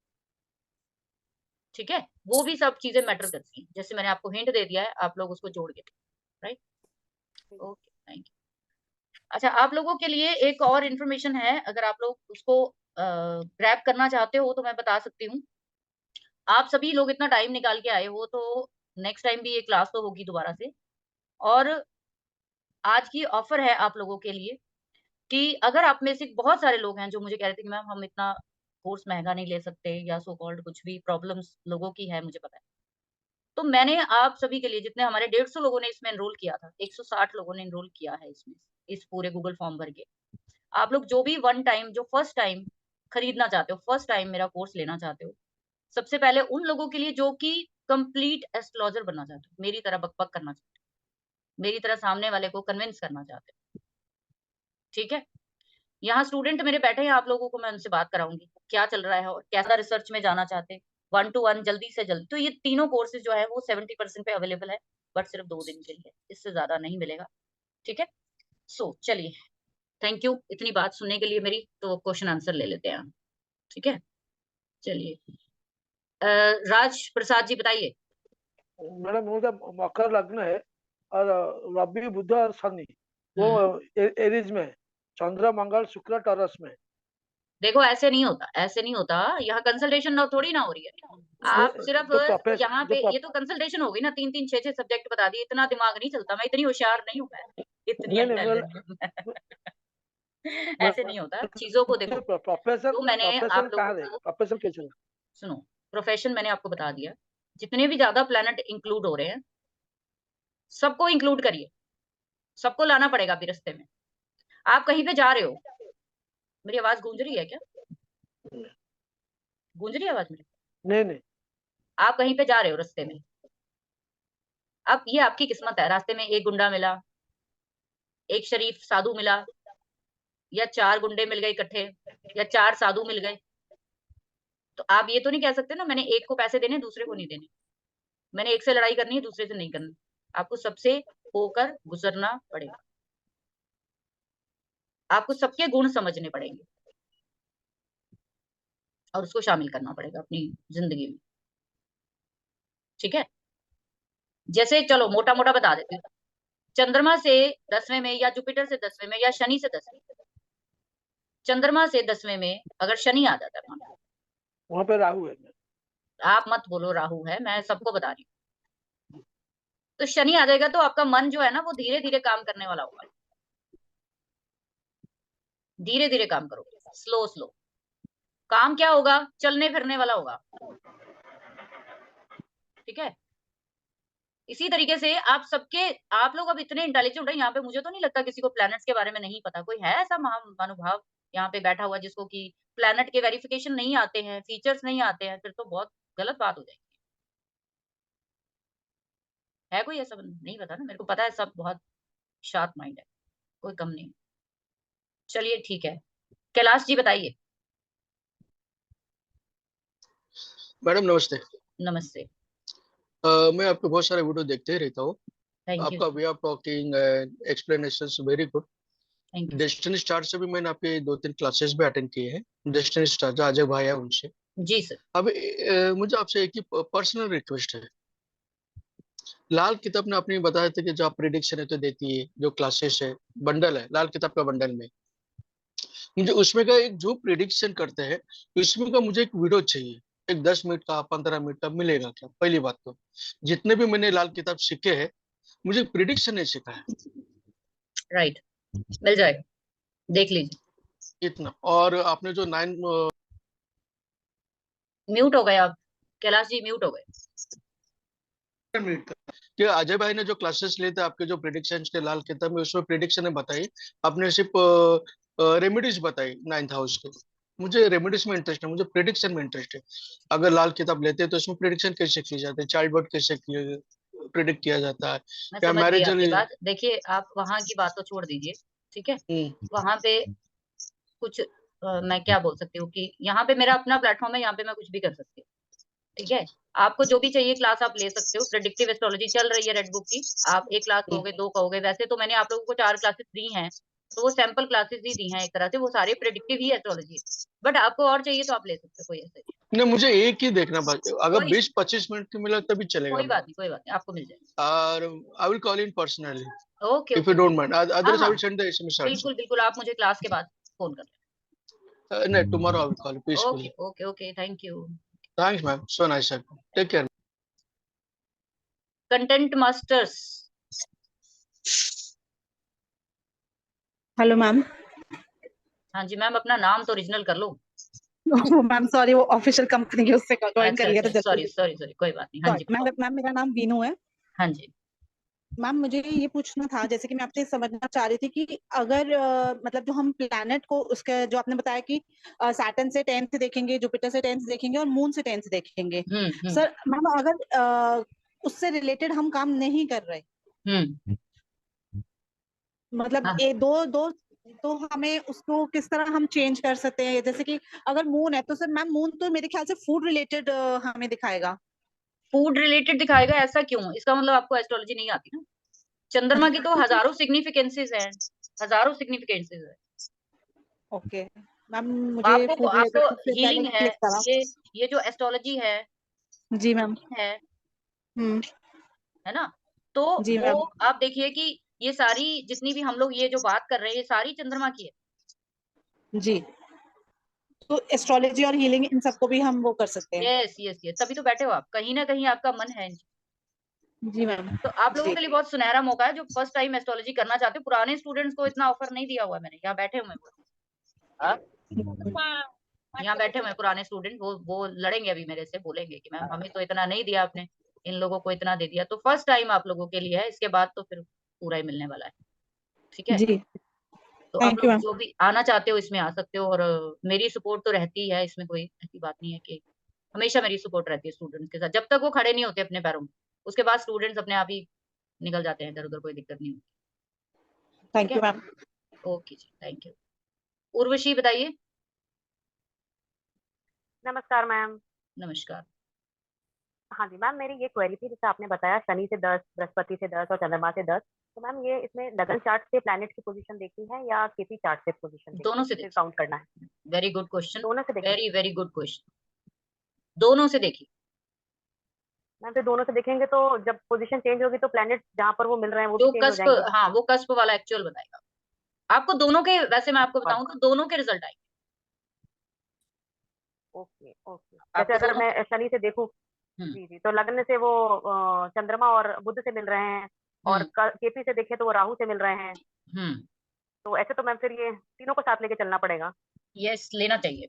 ठीक है, वो भी सब चीजें मैटर करती हैं। जैसे मैंने आपको हिंट दे दिया है, आप लोग उसको जोड़ के राइट। Okay, thank you. अच्छा, आप लोगों के लिए एक और इन्फॉर्मेशन है, अगर आप लोग उसको ग्रैब करना चाहते हो तो मैं बता सकती हूँ। आप सभी लोग इतना टाइम निकाल के आए हो तो नेक्स्ट टाइम भी ये क्लास तो होगी दोबारा से। और आज की ऑफर है आप लोगों के लिए कि अगर आप में से बहुत सारे लोग हैं जो मुझे कह रहे थे कि मैम हम इतना कोर्स महंगा नहीं ले सकते, या सो कॉल्ड कुछ भी प्रॉब्लम्स लोगों की है, मुझे पता है। तो मैंने आप सभी के लिए, जितने हमारे 150 लोगों ने इसमें एनरोल किया था, 160 लोगों ने एनरोल किया है इसमें, इस पूरे गूगल फॉर्म भर के। आप लोग जो भी वन टाइम, जो फर्स्ट टाइम खरीदना चाहते हो, फर्स्ट टाइम मेरा कोर्स लेना चाहते हो, सबसे पहले उन लोगों के लिए जो कि कंप्लीट एस्ट्रोलॉजर बनना चाहते हो, मेरी तरह बकबक करना चाहते हो, मेरी तरह सामने वाले को कन्विंस करना चाहते हो। ठीक है, यहाँ स्टूडेंट मेरे बैठे हैं, आप लोगों को मैं उनसे बात कराऊंगी क्या चल रहा है और कैसा रिसर्च में जाना चाहते हैं, 1 to 1 जल्दी से जल्दी। तो ये तीनों कोर्सेज जो है वो 70% पे अवेलेबल है, बट सिर्फ 2 दिन के लिए, इससे ज्यादा नहीं मिलेगा। ठीक है, सो चलिए, थैंक यू इतनी बात सुनने के लिए मेरी। तो क्वेश्चन आंसर ले लेते हैं हम। ठीक है, चलिए, राज प्रसाद जी बताइए। मैडम उनका मकर लग्न है और रवि बुध और शनि वो एरीज में है। चंद्र मंगल शुक्र टॉरस में है। देखो ऐसे नहीं होता, ऐसे नहीं होता, यहाँ कंसल्टेशन ना थोड़ी ना हो रही है। आप सिर्फ यहाँ पे, ये तो कंसल्टेशन हो गई ना, 3-3 6-6 सब्जेक्ट बता दिए, इतना दिमाग नहीं चलता, मैं इतनी होशियार नहीं हूँ, मैं इतनी नहीं इंटेलिजेंट ऐसे नहीं होता चीजों को। देखो, प्रोफेसर तो मैंने प्रोफेसर आप कहाँ लोगों रहेगा, को, प्रोफेसर कैसे होगा? सुनो, प्रोफेशन मैंने आपको बता दिया, जितने भी ज्यादा प्लेनेट इंक्लूड हो रहे हैं सबको इंक्लूड करिए, सबको लाना पड़ेगा अभी रास्ते में। आप कहीं पे जा रहे हो, मेरी आवाज गूंज रही है क्या? गूंज रही है आवाज मेरी? नहीं नहीं आप कहीं पे जा रहे हो रास्ते में, अब ये आपकी किस्मत है, रास्ते में एक गुंडा मिला, एक शरीफ साधु मिला, या 4 गुंडे मिल गए इकट्ठे, या 4 साधु मिल गए, तो आप ये तो नहीं कह सकते ना मैंने एक को पैसे देने दूसरे को नहीं देने, मैंने एक से लड़ाई करनी है दूसरे से नहीं करनी। आपको सबसे होकर गुजरना पड़ेगा, आपको सबके गुण समझने पड़ेंगे और उसको शामिल करना पड़ेगा अपनी जिंदगी में। ठीक है, जैसे चलो मोटा मोटा बता देती हूँ, चंद्रमा से 10वें में, या जुपिटर से 10वें में, या शनि से 10वें, चंद्रमा से 10वें में अगर शनि आ जाता है, मान लो, वहां पे राहु है। आप मत बोलो राहु है, मैं सबको बता रही हूँ। तो शनि आ जाएगा तो आपका मन जो है ना वो धीरे धीरे काम करने वाला होगा, धीरे धीरे काम करोगे, स्लो स्लो काम। क्या होगा, चलने फिरने वाला होगा। ठीक है, इसी तरीके से आप सबके, आप लोग अब इतने इंटेलिजेंट हैं यहाँ पे, मुझे तो नहीं लगता किसी को प्लैनेट्स के बारे में नहीं पता। कोई है ऐसा महानुभाव यहाँ पे बैठा हुआ जिसको कि प्लैनेट के वेरिफिकेशन नहीं आते हैं, फीचर्स नहीं आते हैं? फिर तो बहुत गलत बात हो जाएगी। है कोई ऐसा बंदा? नहीं पता ना, मेरे को पता है सब बहुत शार्प माइंड है, कोई कम नहीं। चलिए ठीक है, कैलाश जी बताइए। मैडम नमस्ते। नमस्ते। मैं आपके बहुत सारे वीडियो देखते ही रहता हूँ। थैंक यू, आपका way of talking explanation very good. Thank you. Destiny star से भी मैंने आपके 2-3 क्लासेस भी अटेंड किए हैं। डेस्टिनी स्टार जो अजय भाई है उनसे। जी सर। अब मुझे आपसे एक ही पर्सनल रिक्वेस्ट है। लाल किताब ने आपने बताया था कि जो आप प्रिडिक्शन है तो देती है, जो क्लासेस है, बंडल है लाल किताब का बंडल में, मुझे उसमें का एक जो प्रिडिक्शन करते हैं उसमें का मुझे एक वीडियो चाहिए। एक 10 मिनट का 15 मिनट का मिलेगा क्या? पहली बात तो जितने भी मैंने लाल किताब सीखे हैं मुझे प्रिडिक्शन नहीं सीखा है राइट, मिल जाएगा, देख लीजिए। इतना। और आपने जो 9 म्यूट हो गए आप, कैलाश जी म्यूट हो गए। मिनट का कि अजय भाई ने जो क्लासेस लिए थे आपके जो प्रिडिक्शन थे लाल किताब में, उसमें प्रिडिक्शन ने बताई, आपने सिर्फ रेमेडीज बताई 9th हाउस के। मुझे रेमेडीज में इंटरेस्ट है, मुझे प्रिडिक्शन में इंटरेस्ट है। अगर लाल किताब लेते हैं तो इसमें प्रिडिक्शन कैसे की जाती है, चाइल्ड बर्थ कैसे प्रिडिक्ट किया जाता है, मैं या समझ गई मैरिज। आपकी बात। देखिए, आप वहां की बात तो छोड़ दीजिए, ठीक है। वहां पे कुछ मैं क्या बोल सकती हूँ कि यहाँ पे मेरा अपना प्लेटफॉर्म है, यहाँ पे मैं कुछ भी कर सकती हूँ, ठीक है। आपको जो भी चाहिए क्लास आप ले सकते हो। प्रेडिक्टिव एस्ट्रोलॉजी चल रही है रेड बुक की। आप 1 क्लास कहोगे, 2 कहोगे, वैसे तो मैंने आप लोगों को 4 क्लासेस दी हैं, तो वो सैंपल क्लासेस ही दी हैं एक तरह से, वो सारे प्रेडिक्टिव ही एस्ट्रोलॉजी है। बट आपको और चाहिए तो आप ले सकते हो, कोई ऐसे नहीं, मुझे एक ही देखना बस, अगर कोई 20-25 मिनट की मिला तभी चलेगा कोई बात मुझे। नहीं, कोई बात नहीं, आपको मिल जाएगा। और आई will call in personally okay if you okay don't okay. Mind, हाँ अदरवाइज आई हाँ, will send the SMS also. बिल्कुल बिल्कुल, आप मुझे क्लास के बाद फोन कर नहीं, टुमारो आई विल कॉल लेना। Okay peacefully. Okay okay, thank you. Thanks ma'am, so nice, take care. Content masters. Hello ma'am. हाँ जी मैम, अपना नाम तो ओरिजिनल कर लो। मैम सॉरी, वो ऑफिशियल कंपनी है, उससे ज्वाइन कर अच्छा लिया अच्छा, तो जल्दी सॉरी से। सॉरी सॉरी, कोई बात नहीं। हाँ जी सॉरी बताओ। मैम, मेरा नाम वीनू है। हाँ जी। मैम मुझे ये पूछना था, जैसे कि मैं आपसे समझना चाह रही थी कि अगर मतलब जो हम प्लैनेट को, उसके जो आपने बताया कि सैटर्न से 10th देखेंगे, जुपिटर से 10th देखेंगे और मून से 10th देखेंगे। हम्म। सर मैम, अगर उससे रिलेटेड हम काम नहीं कर रहे, हम्म। मतलब हाँ, ये दो दो तो हमें उसको किस तरह हम चेंज कर सकते हैं? जैसे कि अगर मून है तो सर मैम, मून तो मेरे ख्याल से फूड रिलेटेड हमें दिखाएगा। फूड रिलेटेड दिखाएगा, ऐसा क्यों? इसका मतलब आपको एस्ट्रोलॉजी नहीं आती ना। चंद्रमा की तो हजारों सिग्निफिकेंसेस हैं, हजारों सिग्निफिकेंसेस है। ओके मैम, मुझे आपको फूड आपको रिलेटेड सबसे पहले हीलिंग है, क्लिक करा। ये जो एस्ट्रोलॉजी है जी मैम। है हम्म। है ना। तो जी वो मैम। आप देखिए कि ये सारी जितनी भी हम लोग ये जो बात कर रहे हैं, ये सारी चंद्रमा की है। जी, तो एस्ट्रोलॉजी और हीलिंग इन सबको भी हम वो कर सकते हैं। यस यस यस, तभी तो बैठे हो आप, कहीं ना कहीं आपका मन है। जी मैम। तो आप लोगों जी के लिए बहुत सुनहरा मौका है, जो फर्स्ट टाइम एस्ट्रोलॉजी करना चाहते हो। पुराने स्टूडेंट्स को इतना ऑफर नहीं दिया हुआ है मैंने, यहाँ बैठे हुए हैं। हाँ? यहाँ बैठे हुए हैं पुराने स्टूडेंट, वो लड़ेंगे अभी मेरे से, बोलेंगे कि मैम हमें तो इतना नहीं दिया आपने, इन लोगों को इतना दे दिया। तो फर्स्ट टाइम आप लोगों के लिए है, इसके बाद तो फिर पूरा ही मिलने वाला है, ठीक है। जी, तो आप थैंक यू लोग मैम। जो भी आना चाहते हो इसमें आ सकते हो, और मेरी सपोर्ट तो रहती है इसमें, कोई ऐसी बात नहीं है कि हमेशा मेरी सपोर्ट रहती है स्टूडेंट्स के साथ, जब तक वो खड़े नहीं होते अपने पैरों में। उसके बाद स्टूडेंट्स अपने आप ही निकल जाते हैं इधर उधर, कोई दिक्कत नहीं होती, ठीक थैंक है। You ma'am. ओके जी, थैंक यू। उर्वशी बताइए। नमस्कार मैम। नमस्कार। हाँ जी मैम, मेरी ये क्वेरी थी, जैसे आपने बताया शनि से 10, बृहस्पति से 10 और चंद्रमा से 10, तो मैम ये इसमें लगन चार्ट से प्लैनेट की पोजीशन देखी है या केपी चार्ट से पोजीशन देखी दोनों है, से फिर देखिए। काउंट करना है? वेरी गुड क्वेश्चन, दोनों से देखी वेरी वेरी गुड क्वेश्चन। दोनों से देखिए। मैम, फिर दोनों से देखेंगे तो जब पोजीशन चेंज होगी तो प्लैनेट जहाँ पर वो मिल रहे हैं वो भी जो चेंज हो कस्प, जाएंगे? हाँ वो कस्प वाला एक्चुअल बताएगा आपको दोनों के। वैसे मैं आपको बताऊं तो दोनों के रिजल्ट आएंगे ओके ओके। जैसे आपको अगर दोनों। मैं शनि से देखूं, हम्म जी जी, तो लग्न से वो चंद्रमा और बुध से मिल रहे हैं, और हम्म केपी से देखें तो वो राहु से मिल रहे हैं, हम्म। तो ऐसे तो मैम फिर ये तीनों को साथ लेके चलना पड़ेगा? यस, लेना चाहिए,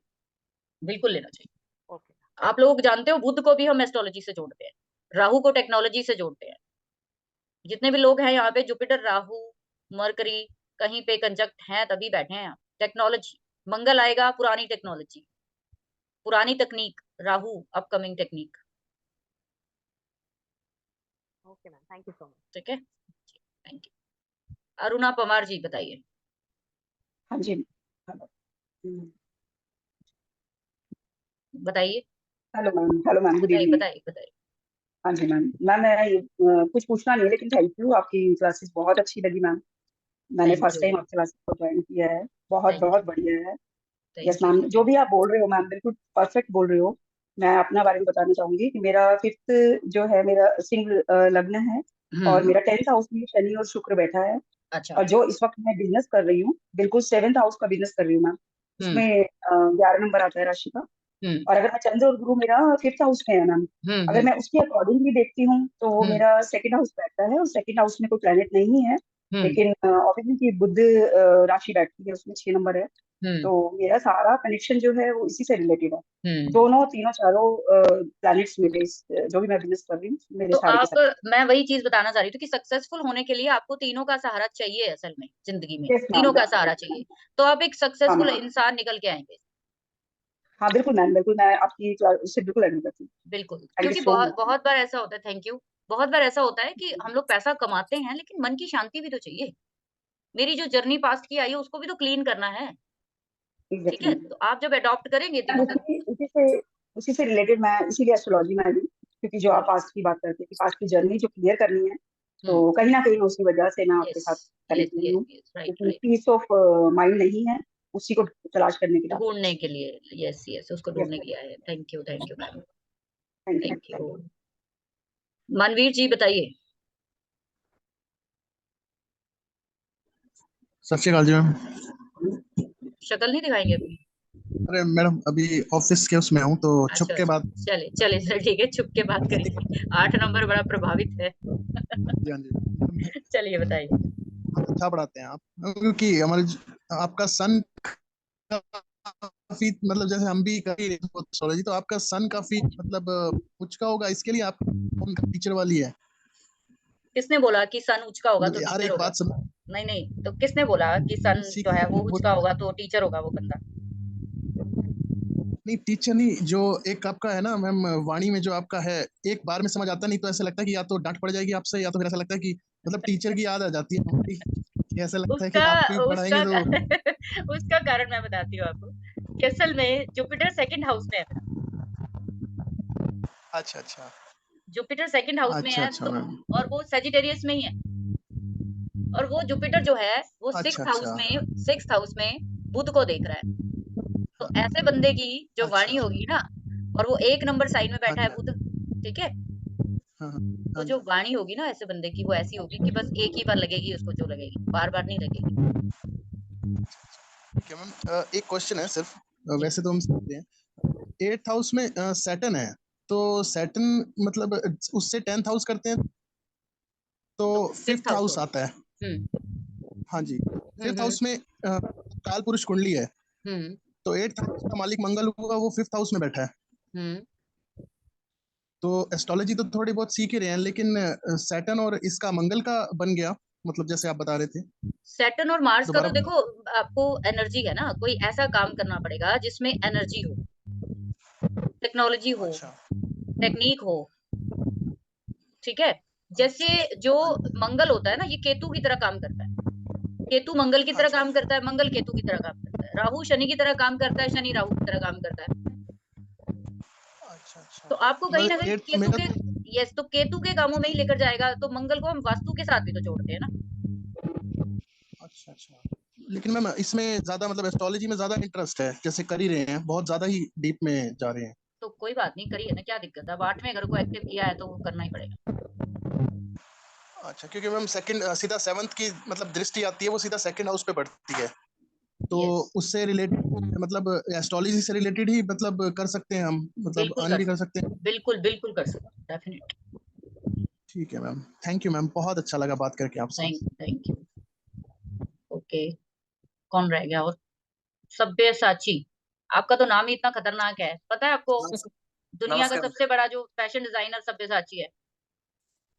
बिल्कुल लेना चाहिए। ओके। आप लोग जानते हो बुध को भी हम एस्ट्रोलॉजी से जोड़ते हैं, राहु को टेक्नोलॉजी से जोड़ते हैं। जितने भी लोग हैं यहाँ पे, जुपिटर राहु मरकरी कहीं पे कंजक्ट हैं तभी बैठे हैं यहाँ। टेक्नोलॉजी, मंगल आएगा, पुरानी टेक्नोलॉजी, पुरानी तकनीक, राहु upcoming technique, okay ma'am, thank you so much. ठीक है। Thank you. अरुणा पवार जी बताइए। हाँ जी। हेलो बताइए हेलो मैम, गुड बताइए इवनिंग। बताइए बताइए। हाँ जी मैम, मैं कुछ पूछना नहीं है, लेकिन थैंक यू, आपकी क्लासेस बहुत अच्छी लगी मैम। मैंने थैंक फर्स्ट यू टाइम आपकी क्लासेस को ज्वाइन किया है, बहुत थैंक बहुत यू बढ़िया है। यस थैंक यू मैम, जो भी आप बोल रहे हो मैम, बिल्कुल परफेक्ट बोल रहे हो। मैं अपना बारे में बताना चाहूंगी कि मेरा 5th जो है, मेरा सिंह लग्न है, और मेरा 10th हाउस में शनि और शुक्र बैठा है। अच्छा। और जो इस वक्त मैं बिजनेस कर रही हूँ, बिल्कुल 7th हाउस का बिजनेस कर रही हूँ मैम। हम्म उसमें 11 नंबर आता है राशि का। हम्म और अगर मैं चंद्र और गुरु मेरा 5th हाउस में है मैम, अगर हम्म मैं उसके अकॉर्डिंगली देखती हूँ तो वो हम्म मेरा 2nd हाउस बैठता है, और 2nd हाउस में कोई प्लेनेट नहीं है, हम्म लेकिन ऑब्वियसली कि बुध राशि बैठती है, उसमें 6 नंबर है। हम्म तो मेरा सारा कनेक्शन जो है वो इसी से रिलेटेड है। हम्म। दोनों तीनों चारों प्लैनेट्स मेरे जो भी मैं बिजनेस कर रही हूँ, मेरे तो सारे के आप, सारे। मैं वही चीज बताना चाह रही थी कि सक्सेसफुल होने के लिए आपको तीनों का सहारा चाहिए, असल में जिंदगी में यस मैम, तीनों का सहारा चाहिए, तो आप एक हाँ सक्सेसफुल मैम। इंसान निकल के आएंगे। हाँ बिल्कुल मैम, बिल्कुल मैं आपकी उससे बिल्कुल एग्री करती हूँ। बिल्कुल, थैंक यू क्योंकि सो बहुत मच। बहुत बार ऐसा होता है, थैंक यू। बहुत बार ऐसा होता है कि हम लोग पैसा कमाते हैं, लेकिन मन की शांति भी तो चाहिए। मेरी जो जर्नी पास्ट की आई है, उसको भी तो क्लीन करना है, ठीक एग्जैक्टली है? मैम। तो आप जब अडॉप्ट करेंगे मैम, तीनों को। उसी से रिलेटेड मैं इसीलिए एस्ट्रोलॉजी में आई हूँ, क्योंकि जो आप बोलिए। पास्ट की बात करते हैं कि पास्ट की जर्नी जो क्लियर करनी है, तो हुँ, कहीं ना कहीं उसी वजह से मैं आपके यस, साथ यस, कनेक्ट हुई यस, हूँ, यस, राइट, क्योंकि राइट। पीस ऑफ माइंड नहीं है, उसी को तलाश करने के लिए आपके ढूँढने पास। के लिए, यस, यस, उसको यस ढूँढने मैम, के लिए आए हैं। Thank you ma'am, thank you thank thank you. You. Manveer ji बताइए। सत श्री अकाल जी मैम। शक्ल नहीं दिखाएँगे अपनी? अरे मैडम अभी ऑफिस के उसमें हूँ तो छुप अच्छा, के अच्छा। बात चलिए, चलिए सर ठीक है, छुप के बात करिए। 8 नंबर बड़ा प्रभावित है। जी हाँ जी। चलिए बताइए। अच्छा पढ़ाते हैं आप, क्योंकि हमारे आपका सन काफी मतलब जैसे हम भी कर ही रहे थे एस्ट्रोलॉजी, तो आपका सन काफी मतलब उच्च का होगा, इसके लिए आप उनका टीचर वाली है। किसने बोला कि सन उच्च का होगा तो मतलब हर टीचर एक होगा? बात समझ नहीं, नहीं, तो किसने बोला कि सन जो है वो उच्च का होगा तो टीचर होगा वो बंदा? नहीं टीचर नहीं, जो एक आपका है ना मैम वाणी में जो आपका है, एक बार में समझ आता नहीं, तो ऐसा लगता है कि या तो डांट पड़ जाएगी आपसे, या तो फिर ऐसा लगता है कि मतलब टीचर की याद आ जाती है हमारी, कि ऐसा लगता है कि उसका आप भी उसका पढ़ाएंगे तो। उसका कारण मैं बताती हूँ आपको कि असल में जुपिटर सेकंड हाउस में है मेरा। अच्छा अच्छा। जुपिटर सेकंड हाउस में अच्छा है अच्छा तो, मैम। और वो सेजिटेरियस में ही है। और वो जुपिटर जो है वो अच्छा अच्छा। सिक्स्थ हाउस में बुध को देख रहा है। तो ऐसे बंदे की जो अच्छा वाणी होगी ना, और वो 1 नंबर साइन में हाँ बैठा जी है हाँ बुध, ठीक है? हाँ हाँ तो हाँ जो जी। वाणी होगी ना ऐसे बंदे की वो ऐसी होगी कि बस एक ही बार लगेगी उसको जो लगेगी, बार-बार नहीं लगेगी। ठीक है मैम, एक क्वेश्चन है सिर्फ, जी, वैसे तो हम समझते हैं 8th हाउस में सैटर्न है, तो सैटर्न मतलब उससे 10th हाउस करते हैं तो तो 5th 5th हाउस हाउस होगा। आता है। हुँ, हाँ जी। हुँ, 5th हुँ, हाउस में काल पुरुष कुंडली है, हुँ, तो 8th हाउस का मालिक मंगल हुआ, वो 5th हाउस में बैठा है। हुँ। तो एस्ट्रोलॉजी तो थोड़ी बहुत सीख ही रहे हैं, लेकिन सैटर्न और इसका मंगल का बन गया, मतलब जैसे आप बता रहे थे सैटर्न और मार्स का दोबारा। तो देखो, आपको एनर्जी है ना, कोई ऐसा काम करना पड़ेगा जिसमें एनर्जी हो, टेक्नोलॉजी हो, अच्छा टेक्नीक हो, ठीक है? जैसे जो मंगल होता है ना, ये केतु की तरह काम करता है। केतु मंगल की तरह अच्छा काम करता है, मंगल केतु की तरह काम करता है। राहु शनि की तरह काम करता है, शनि राहु की तरह काम करता है। अच्छा अच्छा। तो आपको कहीं न मतलब कहीं एट मेरा तो केतु के कामों में ही लेकर जाएगा, तो मंगल को हम वास्तु के साथ भी तो जोड़ते हैं ना। अच्छा अच्छा। लेकिन मैम इसमें ज्यादा मतलब एस्ट्रोलॉजी में ज्यादा इंटरेस्ट है, जैसे कर ही रहे हैं, बहुत ज्यादा ही डीप में जा रहे हैं। तो कोई बात नहीं, करिए ना, क्या दिक्कत है? अब 8वें घर को एक्टिव किया है तो वो करना ही पड़ेगा। अच्छा, क्योंकि मैम सेकंड सीधा 7th की मतलब दृष्टि आती है, वो सीधा सेकंड हाउस पे पड़ती है, तो यस, उससे रिलेटेड मतलब एस्ट्रोलॉजी से रिलेटेड ही मतलब कर सकते हैं हम, मतलब बिल्कुल अर्न कर भी कर सकते सकते हैं। हैं। बिल्कुल, बिल्कुल कर सकते हैं, डेफिनिटली। ठीक है मैम, थैंक यू मैम, बहुत अच्छा लगा बात करके आपसे। Thank you. ओके, कौन रह गया और? सब्यसाची। आपका तो नाम ही इतना खतरनाक है। पता है आपको नमस्कार। दुनिया का नमस्कार सबसे बड़ा जो फैशन डिजाइनर सब्यसाची है?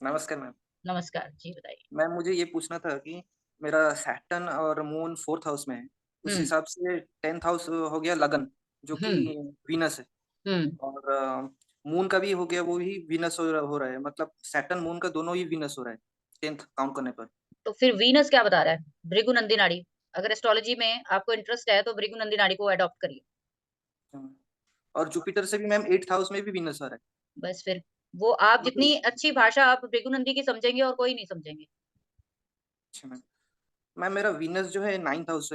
नमस्कार मैम। नमस्कार, जी बताइए। मैम मुझे ये पूछना था कि मेरा सैटर्न और मून 4th हाउस में है, उस हुँ, हिसाब से 10th हाउस हो गया लगन, जो कि हुँ, वीनस है, हुँ। और मून का भी हो गया, वो भी वीनस हो रहा है, मतलब सैटर्न मून का दोनों ही वीनस हो रहा है 10th काउंट करने पर। तो फिर वीनस क्या बता रहा है? भृगु नंदी नाड़ी। अगर एस्ट्रोलॉजी में आपको इंटरेस्ट है तो भृगु नंदी नाड़ी को अडॉप्ट करिए। और जुपिटर से भी मैम 8th हाउस में भी वीनस आ रहा है। बस फिर वो आप जितनी मतलब अच्छी भाषा आप भृगु नंदी की समझेंगे और कोई नहीं समझेंगे। अच्छा मैम। मैम मेरा वीनस जो है 9th हाउस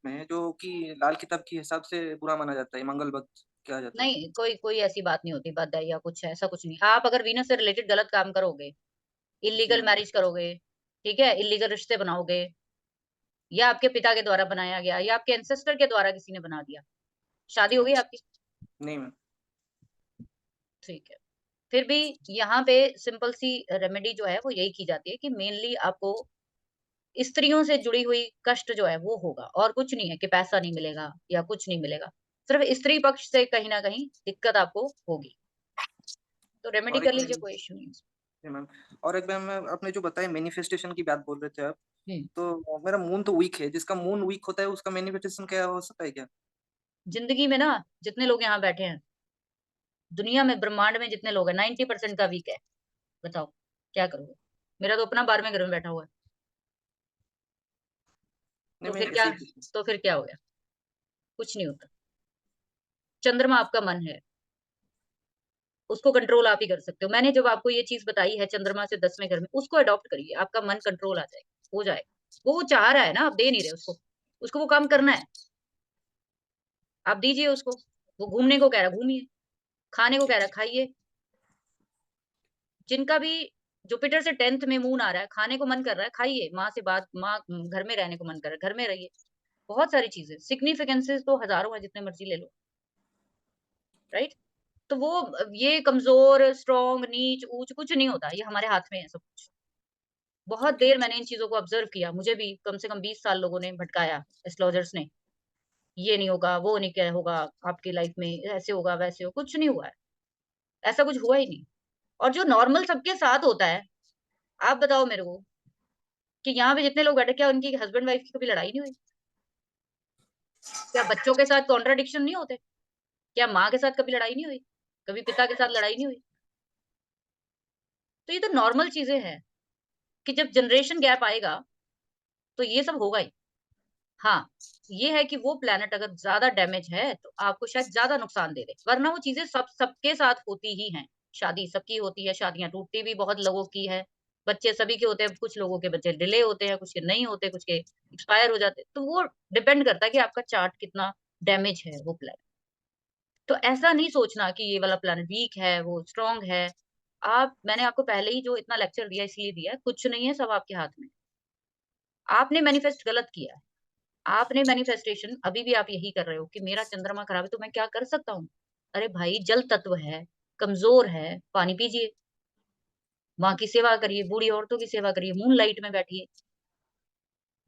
में है, जो कि लाल किताब के हिसाब से बुरा माना जाता है, मंगल वक्त कहा जाता है। नहीं, कोई कोई ऐसी बात नहीं होती, बात या कुछ ऐसा कुछ नहीं। आप अगर वीनस से रिलेटेड गलत काम करोगे, जी इल्लीगल मैम। मैरिज करोगे, ठीक है? इल्लीगल रिश्ते बनाओगे, या आपके पिता के द्वारा बनाया गया या आपके एंसेस्टर के द्वारा किसी ने बना दिया। शादी जी हो मैम। गई आपकी? नहीं मैम। ठीक है। फिर भी यहाँ पे सिंपल सी रेमेडी जो है वो यही की जाती है कि मेनली आपको स्त्रियों से जुड़ी हुई कष्ट जो है वो होगा, और कुछ नहीं है कि पैसा नहीं मिलेगा या कुछ नहीं मिलेगा। सिर्फ स्त्री पक्ष से कहीं न कहीं दिक्कत आपको होगी। तो रेमेडी और एक कर लीजिए, मैम कोई इश्यू नहीं है। जी मैम, और एक मैम आपने जो बताया मैनिफेस्टेशन की बात बोल रहे थे आप, हुँ। तो मेरा मून तो वीक है, जिसका मून वीक होता है उसका मैनिफेस्टेशन क्या हो सकता है क्या? जिंदगी में ना जितने लोग यहाँ बैठे हैं, दुनिया में ब्रह्मांड में जितने लोग हैं 90% का वीक है। बताओ क्या करोगे? मेरा तो अपना 12वें घर में बैठा हुआ है। नहीं तो मैं फिर क्या, ऐसे ही तो फिर क्या हो गया? कुछ नहीं होता। चंद्रमा आपका मन है, उसको कंट्रोल आप ही कर सकते हो। मैंने जब आपको ये चीज बताई है चंद्रमा से 10वें घर में, उसको अडॉप्ट करिए, आपका मन कंट्रोल आ जाएगा, हो जाएगा। वो चाह रहा है ना, आप दे नहीं रहे उसको, उसको वो काम करना है, आप दीजिए उसको। वो घूमने को कह रहा है घूमिए, खाने को कह रहा है खाइए। जिनका भी जुपिटर से 10th में मून आ रहा है, खाने को मन कर रहा है खाइए, माँ से बात, माँ घर में रहने को मन कर रहा है घर में रहिए। बहुत सारी चीजें, सिग्निफिकेंसेस तो हजारों है, जितने मर्जी ले लो, राइट। तो वो ये कमजोर स्ट्रॉन्ग नीच ऊंच कुछ नहीं होता, ये हमारे हाथ में है सब कुछ। बहुत देर मैंने इन चीजों को ऑब्जर्व किया, मुझे भी कम से कम 20 साल लोगों ने भटकाया, एस्ट्रोलॉजर्स ने। ये नहीं होगा, वो नहीं, क्या होगा आपकी लाइफ में, ऐसे होगा वैसे हो, कुछ नहीं हुआ है, ऐसा कुछ हुआ ही नहीं। और जो नॉर्मल सबके साथ होता है, आप बताओ मेरे को कि यहाँ पे जितने लोग बैठे, क्या उनकी हस्बैंड वाइफ की कभी लड़ाई नहीं हुई? क्या बच्चों के साथ कॉन्ट्राडिक्शन नहीं होते? क्या माँ के साथ कभी लड़ाई नहीं हुई? कभी पिता के साथ लड़ाई नहीं हुई? तो ये तो नॉर्मल चीजें हैं कि जब जनरेशन गैप आएगा तो ये सब होगा ही। हाँ, ये है कि वो प्लेनेट अगर ज्यादा डैमेज है तो आपको शायद ज्यादा नुकसान दे दे, वरना वो चीजें सबके साथ होती ही हैं। शादी सबकी होती है, शादियां टूटती भी बहुत लोगों की है, बच्चे सभी के होते हैं, कुछ लोगों के बच्चे डिले होते हैं, कुछ के नहीं होते, कुछ के एक्सपायर हो जाते हैं। तो वो डिपेंड करता है कि आपका चार्ट कितना डैमेज है वो प्लेनेट। तो ऐसा नहीं सोचना कि ये वाला प्लेनेट वीक है वो स्ट्रांग है। मैंने आपको पहले ही जो इतना लेक्चर दिया इसलिए दिया है, कुछ नहीं है, सब आपके हाथ में। आपने मैनिफेस्ट गलत किया है, आपने मैनिफेस्टेशन अभी भी आप यही कर रहे हो कि मेरा चंद्रमा खराब है तो मैं क्या कर सकता हूँ। अरे भाई, जल तत्व है, कमजोर है, पानी पीजिए, माँ की सेवा करिए, बूढ़ी औरतों की सेवा करिए, मून लाइट में बैठिए।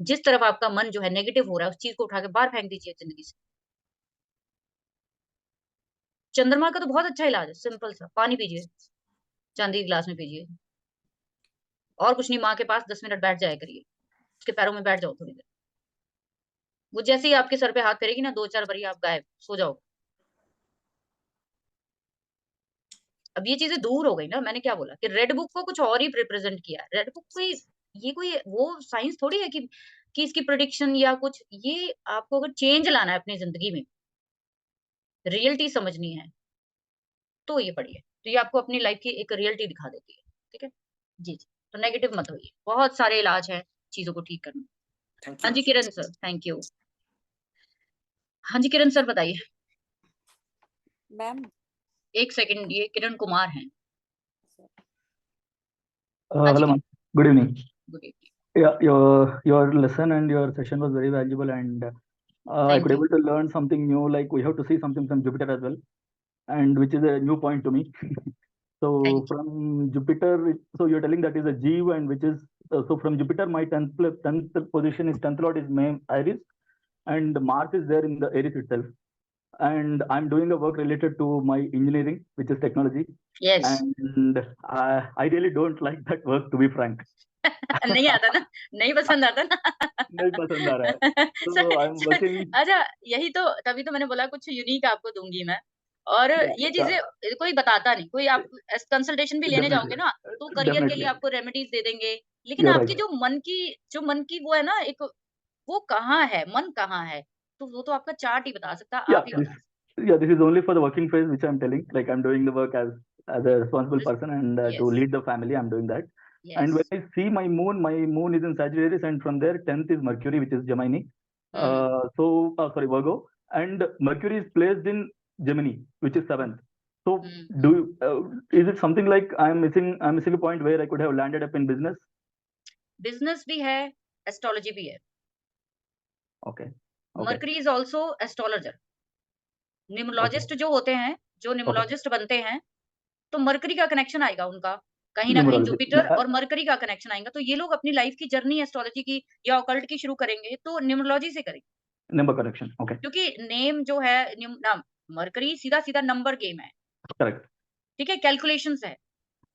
जिस तरफ आपका मन जो है नेगेटिव हो रहा है, उस चीज को उठा के बाहर फेंक दीजिए जिंदगी से। चंद्रमा का तो बहुत अच्छा इलाज है, सिंपल सा, पानी पीजिए, चांदी के गिलास में पीजिए, और कुछ नहीं। माँ के पास 10 मिनट बैठ जाया करिए, उसके पैरों में बैठ जाओ थोड़ी देर। वो जैसे ही आपके सर पे हाथ फेरेगी ना, 2-4 बारी आप गायब, सो जाओ। अब ये चीजें दूर हो गई ना। मैंने क्या बोला कि रेड बुक को कुछ और ही रिप्रेजेंट किया। रेड बुक कोई, ये कोई वो साइंस थोड़ी है कि इसकी प्रिडिक्शन या कुछ। ये आपको अगर चेंज लाना है अपनी जिंदगी में, रियलिटी समझनी है, तो ये पढ़िए। तो ये आपको अपनी लाइफ की एक रियलिटी दिखा देती है। ठीक है जी जी। तो नेगेटिव मत होइए, बहुत सारे इलाज है चीजों को ठीक करने। थैंक हाँ यू जी किरण सर, थैंक यू। हाँ जी किरण सर बताइए। मैम। एक सेकंड, ये किरण कुमार हैं। हाँ जी Hello, Kiran, ma'am. Good evening. Good evening. Yeah, your lesson and your session was very valuable, and I thank could you. able to learn something new. Like we have to see something from Jupiter as well, and which is a new point to me. So thank you. from Jupiter, so you're telling that is a Jeev, and which is so from Jupiter, my tenth position is 10th lord is main Aries, and Mars is there in the Aries itself. And I'm doing a work related to my engineering, which is technology, yes. and I really don't like that work, to be frank. नहीं आता ना, नहीं पसंद आता ना। नहीं पसंद आ रहा है, सर, so I'm working. अच्छा, यही तो, तभी तो मैंने बोला कुछ यूनिक आपको दूंगी मैं। और ये चीजें कोई बताता नहीं, कोई आप कंसल्टेशन भी लेने जाओगे ना तो करियर के लिए Definitely, आपको रेमेडीज दे देंगे, लेकिन you're आपकी right. जो मन की वो है ना एक, वो कहाँ है, मन कहाँ है, तो वो तो आपका चार्ट ही बता सकता है, आप ही बता सकते। This is only for the working phase, which I'm telling. Like I'm doing the work as a responsible person, and to yes lead the family, I'm doing that. And yes. when I see my moon is in Sagittarius, and from there 10th is Mercury, which is Gemini. Sorry, Virgo, and Mercury is placed in Gemini, which is 7th. So is it something like I'm missing a point where I could have landed up in business? Business भी है, astrology भी है। Okay. Mercury is also astrologer. Numerologist जो होते हैं, जो numerologist बनते हैं, तो मरकरी का कनेक्शन आएगा उनका, कहीं ना कहीं Numerology. जुपिटर और मरकरी का कनेक्शन आएगा। तो ये लोग अपनी लाइफ की जर्नी एस्ट्रोलॉजी की या ऑकल्ट की शुरू करेंगे तो न्यूमरोलॉजी से करेंगे। Number correction. Okay. क्योंकि नेम जो है, नाम मरकरी सीधा सीधा नंबर गेम है। Correct. ठीक है, कैलकुलेशंस है,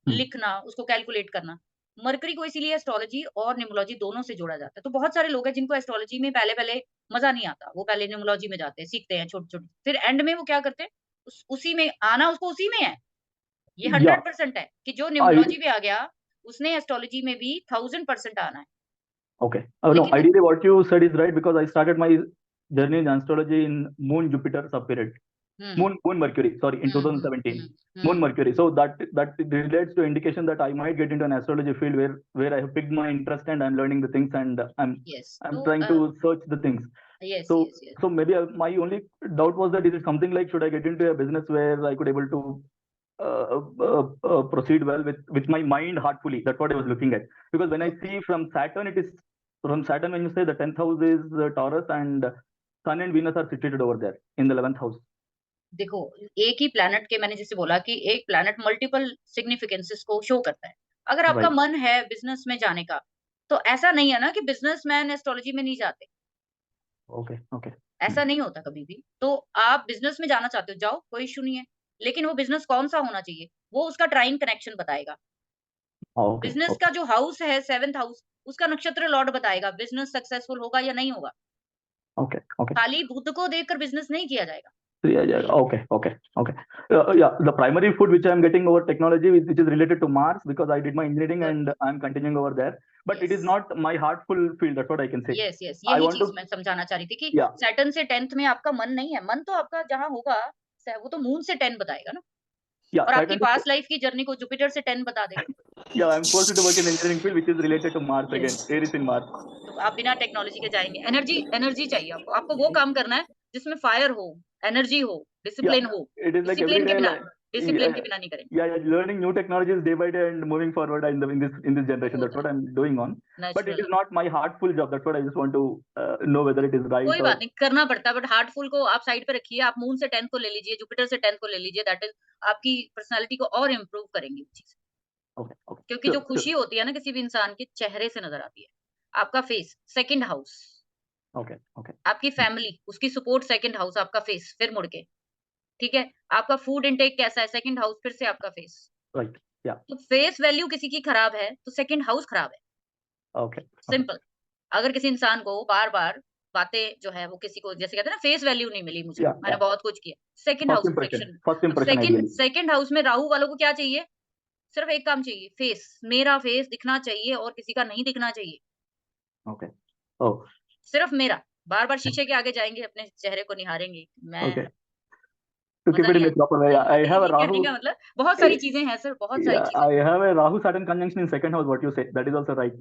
लिखना, उसको कैलकुलेट करना। मरकरी को इसीलिए एस्ट्रोलॉजी और न्यूमरोलॉजी दोनों से जोड़ा जाता है। तो बहुत सारे लोग हैं जिनको एस्ट्रोलॉजी में पहले-पहले मज़ा नहीं आता, वो पहले न्यूमरोलॉजी में जाते हैं, सीखते हैं छोटे-छोटे, फिर एंड में वो क्या करते हैं, उसी में आना उसको उसी में है। ये Yeah, 100% है कि जो I न्यूमरोलॉजी में आ गया, उसने एस्ट्रोलॉजी में भी 1000% आना है। okay. No, लेकिन वो ideally what you said is right because I started my journey in astrology in Moon Jupiter subperiod. Hmm, Moon Mercury, sorry, in hmm, 2017. Hmm, Moon hmm, Mercury. So that relates to indication that I might get into an astrology field where I have picked my interest and I'm learning the things and I'm yes trying to search the things. Yes, So yes, yes. so maybe my only doubt was that is it something like should I get into a business where I could able to proceed well with my mind heartfully. That's what I was looking at. Because when I see from Saturn, it is from Saturn when you say the 10th house is Taurus and Sun and Venus are situated over there in the 11th house. देखो, एक ही planet के मैंने जैसे बोला कि एक planet multiple significances को show करता है। अगर आपका Right. मन है बिज़नेस में जाने का, तो ऐसा नहीं है ना कि बिज़नेसमैन एस्ट्रोलॉजी में नहीं जाते, Okay. Okay. ऐसा नहीं होता कभी भी। तो आप बिज़नेस में जाना चाहते हो, जाओ, कोई इश्यू नहीं है। लेकिन वो बिज़नेस कौन-सा होना चाहिए, वो उसका ट्राइन कनेक्शन बताएगा। Okay. Business Okay. का जो हाउस है 7th हाउस, उसका नक्षत्र लॉर्ड बताएगा, बिज़नेस सक्सेसफुल होगा या नहीं होगा। Okay. Okay. खाली बुध को देखकर बिज़नेस नहीं किया जाएगा। Yeah, yeah. Okay. Okay. Okay. Yeah. The primary food which I'm getting over technology, which is related to Mars, because I did my engineering good, and I'm continuing over there. But it is yes. not my heartful field. That's what I can say. Yes, yes, I यही want cheese to. मैं समझाना चाह रही थी कि Yeah. Saturn से 10th में आपका मन नहीं है, मन तो आपका जहाँ होगा वो तो मून से 10 बताएगा ना, Yeah. और आपकी Saturn. पास्ट लाइफ की जर्नी को जुपिटर से 10 बता देगा। Yeah. I'm forced to work in engineering field, which is related to Mars again. Yes, Aries in Mars. तो आप बिना टेक्नोलॉजी के जाएँगे। एनर्जी एनर्जी चाहिए आपको, आपको वो काम करना है जिसमें फायर हो, एनर्जी हो, Yeah. डिसिप्लिन हो। It is like every discipline के day. बिना Like, डिसिप्लिन yeah. के बिना नहीं करेंगे। Yeah, yeah, learning new technologies day by day and moving forward in this generation. वो That's होता what है, I'm doing on. But it natural is है। not my heartful job. That's what I just want to know whether it is right कोई or बात नहीं, करना पड़ता है बट हार्टफुल को आप साइड पे रखिए, आप मून से 10 को ले लीजिए, जुपिटर से 10 को ले लीजिए, दैट इज़ आपकी पर्सनैलिटी को और इम्प्रूव करेंगी वो चीज़। okay, okay, क्योंकि जो sure, खुशी sure, होती है ना किसी भी इंसान के चेहरे से नज़र आती है। आपका face, second house, okay, okay, आपकी फैमिली, उसकी सपोर्ट सेकंड हाउस, आपका फेस फिर मुड़ के, ठीक है? आपका फूड इंटेक कैसा है, सेकंड हाउस फिर से आपका फेस। right, yeah, तो फेस वैल्यू किसी की खराब है, तो सेकंड हाउस खराब है, okay, okay, सिंपल। अगर किसी इंसान को बार-बार बातें जो है वो किसी को जैसे कहते हैं ना फेस वैल्यू नहीं मिली मुझे, yeah, मैंने yeah. बहुत कुछ किया, सेकंड हाउस प्रोटेक्शन। First अब impression second ideally. Second house में राहु वालों को क्या चाहिए? सिर्फ एक काम चाहिए, फेस। मेरा फेस दिखना चाहिए और किसी का नहीं दिखना चाहिए। Okay, oh, सिर्फ मेरा। बार-बार शीशे के आगे जाएँगे, अपने चेहरे को निहारेंगे। मैं okay. To keep मज़ा it नहीं in a आएगा। proper way, I have a कहने Rahu. का मतलब बहुत सारी चीज़ें हैं सर, बहुत सारी Yeah, चीज़ें। I have a Rahu Saturn conjunction in second house. What you say? That is also right.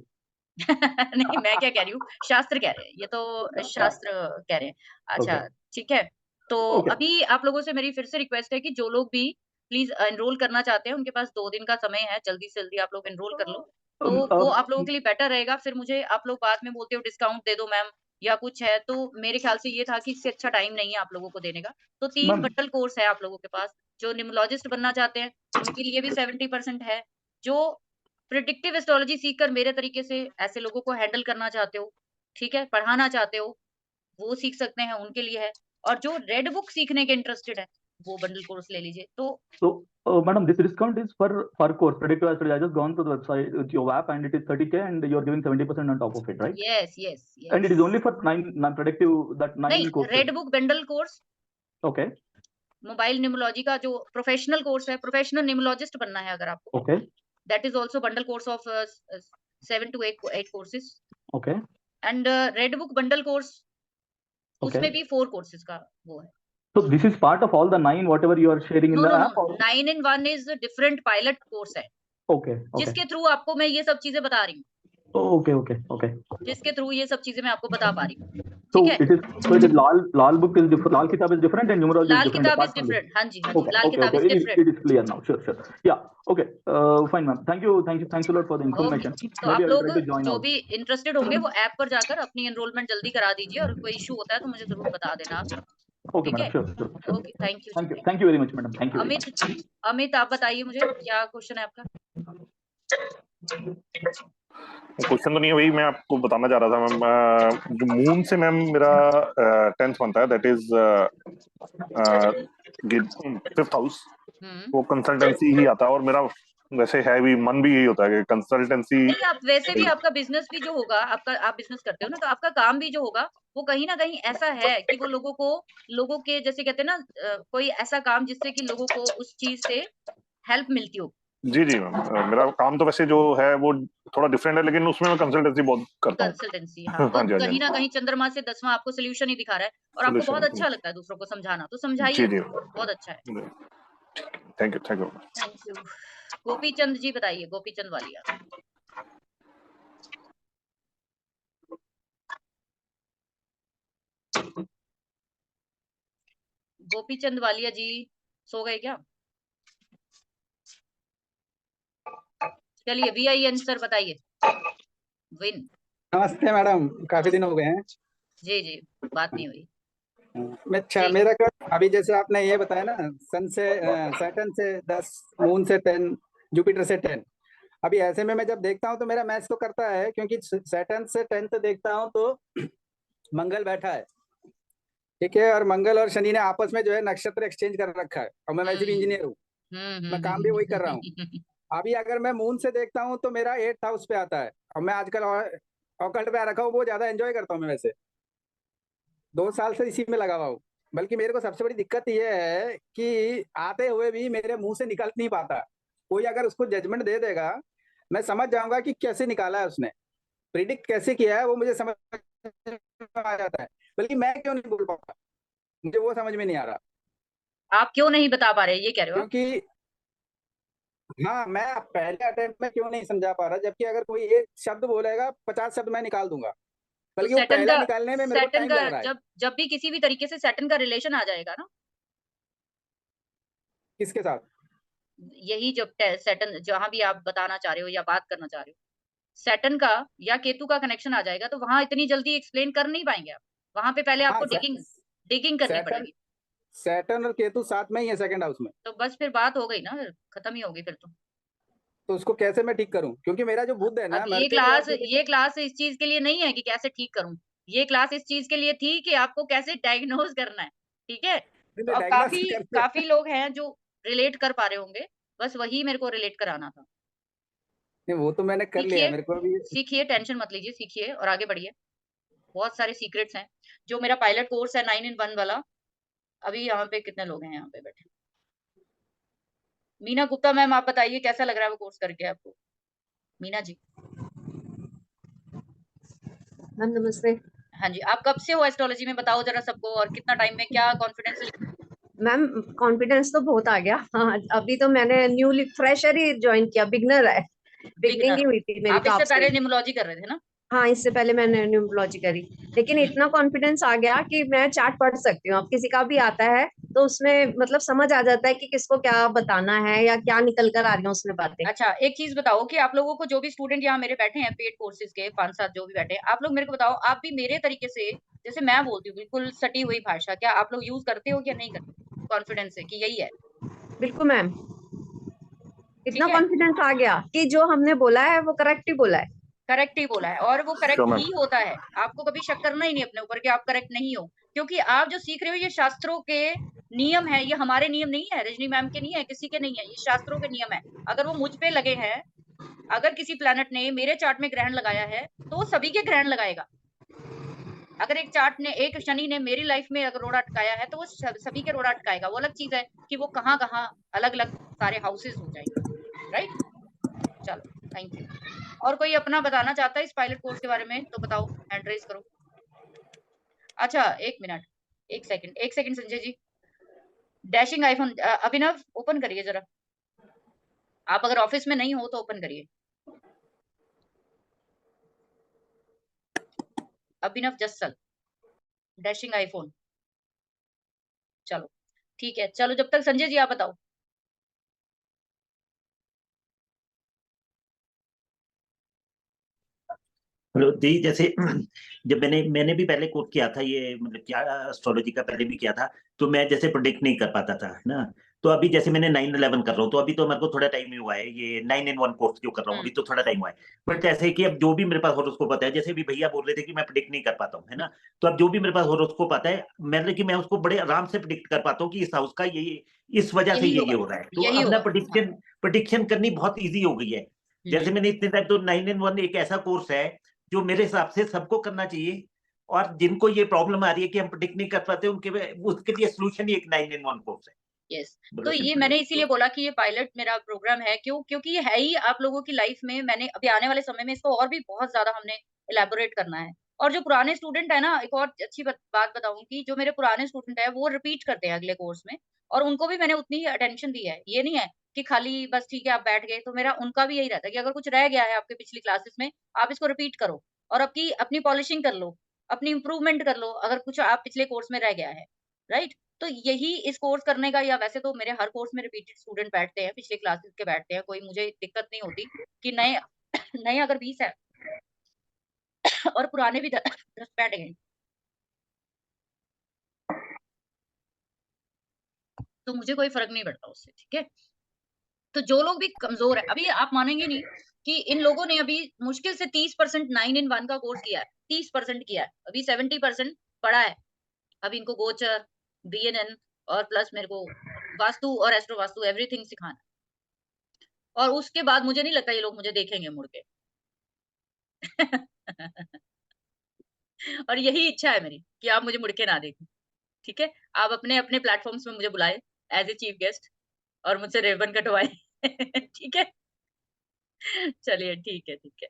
नहीं, मैं क्या कह रही हूँ, शास्त्र कह रहे हैं। ये तो शास्त्र कह रहे हैं। अच्छा, Okay, ठीक है। तो okay. अभी आप लोगों से मेरी फिर से रिक्वेस्ट है कि जो लोग भी प्लीज़ एनरोल करना चाहते हैं, उनके पास 2 दिन का समय है, जल्दी से जल्दी आप लोग एनरोल कर लो। तो वो आप लोगों के लिए बेटर रहेगा। फिर मुझे आप लोग बाद में बोलते हो डिस्काउंट दे दो मैम या कुछ है, तो मेरे ख्याल से ये था कि इससे अच्छा टाइम नहीं है आप लोगों को देने का। तो 3 Ma'am, बंडल कोर्स है आप लोगों के पास। जो न्यूमरोलॉजिस्ट बनना चाहते हैं, उनके लिए भी 70% है। जो प्रिडिक्टिव एस्ट्रोलॉजी सीखकर मेरे तरीके से ऐसे लोगों को हैंडल करना चाहते हो, ठीक है? पढ़ाना चाहते हो, वो सीख सकते हैं, उनके लिए है। और जो रेड बुक सीखने के इंटरेस्टेड है, वो बंडल कोर्स ले लीजिए। तो so, madam, this discount is per course. Predictive astrology. I just gone to the website, your app, and it is 30K, and you're giving 70% on top of it, right? Yes, yes, And it is yes. only for nine predictive that 9 नहीं, courses. Red book bundle course, Okay, mobile numerology का जो professional course है, professional numerologist बनना है अगर आपको, okay, that is also bundle course of 7 to 8 courses okay, and red book bundle course उसमें okay. भी 4 कोर्सेज़ का वो है। So this is part of all the 9 whatever you are sharing in no, the no, app, no, or 9 in 1 is different pilot course है, okay, okay, जिसके through आपको मैं ये सब चीज़ें बता रही हूँ। okay, okay, okay. जिसके थ्रू ये सब चीज़ें मैं आपको बता पा रही हूँ, So ठीक है? it is Lal book is different. Lal Kitab is different and numerology is Lal different किताब apart is from this. Different, हाँ जी, हाँ जी, Okay, लाल okay, किताब okay. Is different. It is clear now. Sure, sure. Yeah. Okay. Fine, ma'am. Thank you a lot for the okay, information. तो Maybe आप I will लोग try to join जो out. भी interested होंगे वो app पर जाकर अपनी एनरोलमेंट जल्दी करा दीजिए और कोई इश्यू होता है तो मुझे ज़रूर बता देना आप, Okay, ठीक madam. है? Sure, sure, sure. Okay, thank you जी, Thank you very much, madam. Thank you very much. Amit Amit आप बताइए मुझे क्या क्वेश्चन है आपका? क्वेश्चन तो नहीं है, वही मैं आपको बताना चाह रहा था मैम। जो मून से मैम मेरा 10th बनता है, दैट इज 5th हाउस, वो कंसल्टेंसी ही आता है और मेरा वैसे है भी, मन भी यही होता है कि कंसल्टेंसी। नहीं, आप वैसे भी आपका बिजनेस भी जो होगा, आप बिजनेस करते हो ना, तो आपका काम भी जो होगा वो कहीं ना कहीं ऐसा है कि वो लोगों के जैसे कहते हैं ना, कोई ऐसा काम जिससे कि लोगों को उस चीज से हेल्प मिलती हो। जी जी मैम, मेरा काम तो वैसे जो है वो थोड़ा डिफरेंट है, लेकिन उसमें मैं कंसल्टेंसी बहुत करता हूँ। कंसल्टेंसी, हाँ, तो हाँ जी, हाँ कहीं जी, ना कहीं चंद्रमा से 10वां आपको सोल्यूशन ही दिखा रहा है और आपको बहुत सोल्यूशन। अच्छा लगता है दूसरों को समझाना, तो जी समझाइए, जी, बहुत अच्छा है। Thank you thank you. Gopi Chand ji बताइए, गोपी चंद वालिया। गोपी चंद वालिया जी सो गए क्या? चलिए, VI आंसर बताइए। विन। नमस्ते मैडम, काफी दिन हो गए हैं। जी जी, बात नहीं हुई। अच्छा, मेरा अभी जैसे आपने ये बताया ना, सन से सैटर्न से 10, मून से 10, जुपिटर से 10। अभी ऐसे में मैं जब देखता हूँ तो मेरा मैच तो करता है, क्योंकि सैटर्न से 10th देखता हूँ तो मंगल बैठा है, ठीक है, और मंगल और शनि ने आपस में जो है नक्षत्र एक्सचेंज कर रखा है, और मैं वैसे भी इंजीनियर हूँ, मैं काम भी वही कर रहा हूँ। अभी अगर मैं मून से देखता हूँ तो मेरा 8th हाउस पे आता है, और मैं आजकल ऑकल्ट पे आ रखा हूँ, वो ज्यादा एंजॉय करता हूँ मैं वैसे, 2 साल से इसी में लगा हुआ हूँ। बल्कि मेरे को सबसे बड़ी दिक्कत ये है कि आते हुए भी मेरे मुंह से निकल नहीं पाता। कोई अगर उसको जजमेंट दे देगा, मैं समझ जाऊंगा कि कैसे निकाला है उसने, प्रिडिक्ट कैसे किया है, वो मुझे समझ में आ जाता है। बल्कि मैं क्यों नहीं बोल पाता, मुझे वो समझ में नहीं आ रहा। आप क्यों नहीं बता पा रहे, ये कह रहे हो आप? क्योंकि हाँ, मैं पहले अटेम्प्ट में क्यों नहीं समझा पा रहा, जबकि अगर कोई एक शब्द बोलेगा 50 शब्द मैं निकाल दूंगा, तो बल्कि वो सैटर्न पहला का निकालने में मेरे को सैटर्न टाइम का लग रहा है। जब भी किसी भी तरीके से सैटर्न का रिलेशन आ जाएगा ना, किसके साथ? यही जब सैटर्न जहां भी आप बताना चाह रहे हो या बात करना चाह रहे हो, सैटर्न का या केतु का कनेक्शन आ जाएगा, तो वहां इतनी जल्दी एक्सप्लेन कर नहीं पाएंगे आप। वहां पे पहले हाँ, आपको डिगिंग करनी सैटर्न पड़ेगी। सैटर्न और केतु साथ में ही है सेकंड हाउस में, तो बस फिर बात हो गई ना, खत्म ही होगी फिर तो। तो उसको कैसे मैं ठीक करूं? क्योंकि मेरा जो बुध है ना, अब मरकरी और ये क्लास इस चीज के लिए नहीं है कि कैसे ठीक करूं, ये क्लास इस चीज के लिए थी कि आपको कैसे डायग्नोज करना है, ठीक है? तो अब डायग्नोस काफी लोग हैं जो रिलेट कर पा रहे होंगे, बस वही मेरे को रिलेट कराना था। नहीं, वो तो मैंने कर लिया, सीखिए, मेरे को अभी सीखिए, टेंशन मत लीजिए, सीखिए और आगे बढ़िए। बहुत सारे सीक्रेट्स हैं। जो मेरा पायलट कोर्स है 9 in 1 वाला, अभी यहाँ पे कितने लोग हैं यहाँ पे बैठे? मीना गुप्ता मैम, आप बताइए कैसा लग रहा है वो कोर्स करके आपको? मीना जी। मैम नमस्ते। हाँ जी, आप कब से हो एस्ट्रोलॉजी में, बताओ जरा सबको, और कितना टाइम में, क्या कॉन्फिडेंस? मैम कॉन्फिडेंस तो बहुत आ गया। हाँ, अभी तो मैंने न्यूली फ्रेशर ही ज्वाइन किया, बिगनर है, बिगनिंग ही हुई थी मेरी आप तो इससे आपसे। पहले न्यूमरोलॉजी कर रहे थे ना? हाँ, इससे पहले मैंने न्यूमरोलॉजी करी, लेकिन इतना कॉन्फिडेंस आ गया कि मैं चार्ट पढ़ सकती हूँ। अब किसी का भी आता है तो उसमें मतलब समझ आ जाता है कि किसको क्या बताना है या क्या निकल कर आ रही है उसमें बातें। अच्छा, एक चीज बताओ कि आप लोगों को, जो भी स्टूडेंट यहाँ मेरे बैठे हैं पेड कोर्सेज के 5-7 जो भी बैठे हैं, आप लोग मेरे को बताओ, आप भी मेरे तरीके से, जैसे मैं बोलती हूँ बिल्कुल सटी हुई भाषा, क्या आप लोग यूज करते हो या नहीं करते कॉन्फिडेंस से कि यही है? बिल्कुल मैम, इतना है? कॉन्फिडेंस आ गया कि जो हमने बोला है वो करेक्ट ही बोला है। करेक्ट ही बोला है, और वो करेक्ट Sure, ma'am. ही होता है। आपको कभी शक करना ही नहीं अपने ऊपर कि आप करेक्ट नहीं हो, क्योंकि आप जो सीख रहे हो ये शास्त्रों के नियम है, ये हमारे नियम नहीं है, रजनी मैम के नहीं है, किसी के नहीं है, ये शास्त्रों के नियम है। अगर वो मुझ पे लगे हैं, अगर किसी प्लैनेट ने मेरे चार्ट में ग्रहण लगाया है, तो वो सभी के ग्रहण लगाएगा। अगर एक शनि ने मेरी लाइफ में अगर रोड़ा अटकाया है, तो वो सभी के रोड़ा अटकाएगा। वो अलग चीज है कि वो कहाँ कहाँ अलग अलग सारे हाउसेस हो जाएंगे, राइट? चलो, थैंक यू। और कोई अपना बताना चाहता है इस पायलट कोर्स के बारे में तो बताओ, हैंड रेज करो। अच्छा, एक मिनट, एक second Sanjay ji. Dashing iPhone, अभिनव ओपन करिए जरा। आप अगर ऑफिस में नहीं हो तो ओपन करिए। अभिनव जस्सल, डैशिंग आईफोन। चलो ठीक है, चलो जब तक संजय जी आप बताओ। हेलो दी, जैसे जब मैंने भी पहले कोर्स किया था, ये मतलब क्या एस्ट्रोलॉजी का पहले भी किया था, तो मैं जैसे प्रोडिक्ट नहीं कर पाता था ना, तो अभी जैसे मैंने 9-11 कर रहा हूँ, तो अभी तो मेरे को थोड़ा टाइम ही हुआ है, ये 9-in-1 कोर्स जो कर रहा हूँ अभी तो थोड़ा टाइम हुआ है। बट ऐसे है कि अब जो भी मेरे पास हॉरोस्कोप आता है, जैसे भी भैया बोल रहे थे कि मैं प्रिडिक्ट नहीं कर पाता हूँ, है ना, तो अब जो भी मेरे पास हॉरोस्कोप आता है, मतलब कि मैं उसको बड़े आराम से प्रिडिक्ट कर पाता हूँ कि इस हाउस का ये इस वजह से यही ये होगा, हो रहा है। तो यही अब ना होगा। प्रिडिक्शन करनी बहुत ईजी हो गई है। जैसे मैंने इतने टाइम, तो 9-in-1 एक ऐसा कोर्स है जो मेरे हिसाब से सबको करना चाहिए, और जिनको ये प्रॉब्लम आ रही है कि हम प्रिडिक्ट नहीं कर पाते, उसके लिए सोल्यूशन ही एक 9-in-1 कोर्स है। यस, बड़ा तो ये सिंपल मैंने है। इसीलिए बोला कि ये पायलट मेरा प्रोग्राम है, क्यों? क्योंकि ये है ही आप लोगों की लाइफ में, मैंने अभी आने वाले समय में इसको और भी बहुत ज़्यादा हमने इलैबोरेट करना है। और जो पुराने स्टूडेंट है ना, एक और अच्छी बात बताऊँ कि जो मेरे पुराने स्टूडेंट है वो रिपीट करते हैं अगले कोर्स में, और उनको भी मैंने उतनी ही अटेंशन दी है। ये नहीं है कि खाली बस ठीक है आप बैठ गए, तो मेरा उनका भी यही रहता है कि अगर कुछ रह गया है आपके पिछली क्लासेस में, आप इसको रिपीट करो और अपनी पॉलिशिंग कर लो, अपनी इम्प्रूवमेंट कर लो, अगर कुछ आप पिछले कोर्स में रह गया है, राइट? तो यही इस कोर्स करने का, या वैसे तो मेरे हर कोर्स में रिपीटेड स्टूडेंट बैठते हैं, पिछले क्लासेस के बैठते हैं, कोई मुझे दिक्कत नहीं होती कि नए नए अगर 20 है और पुराने भी 10 बैठ गए, तो मुझे कोई फ़र्क नहीं पड़ता उससे, ठीक है? तो जो लोग भी कमज़ोर है, अभी आप मानेंगे नहीं कि इन लोगों ने अभी मुश्किल से 30% 9-in-1 का कोर्स किया है, 30% किया है, अभी 70% पढ़ा है। अभी इनको गोचर, बीएनएन और प्लस मेरे को वास्तु और एस्ट्रो वास्तु एवरीथिंग सिखाना है। और उसके बाद मुझे नहीं लगता ये लोग मुझे देखेंगे मुड़ के। और यही इच्छा है मेरी कि आप मुझे मुड़ के ना देखें, ठीक है? आप अपने-अपने प्लेटफ़ॉर्म्स में मुझे बुलाएँ एज़ अ चीफ गेस्ट और मुझसे रिबन कटवाएँ, ठीक है? चलिए ठीक है, ठीक है।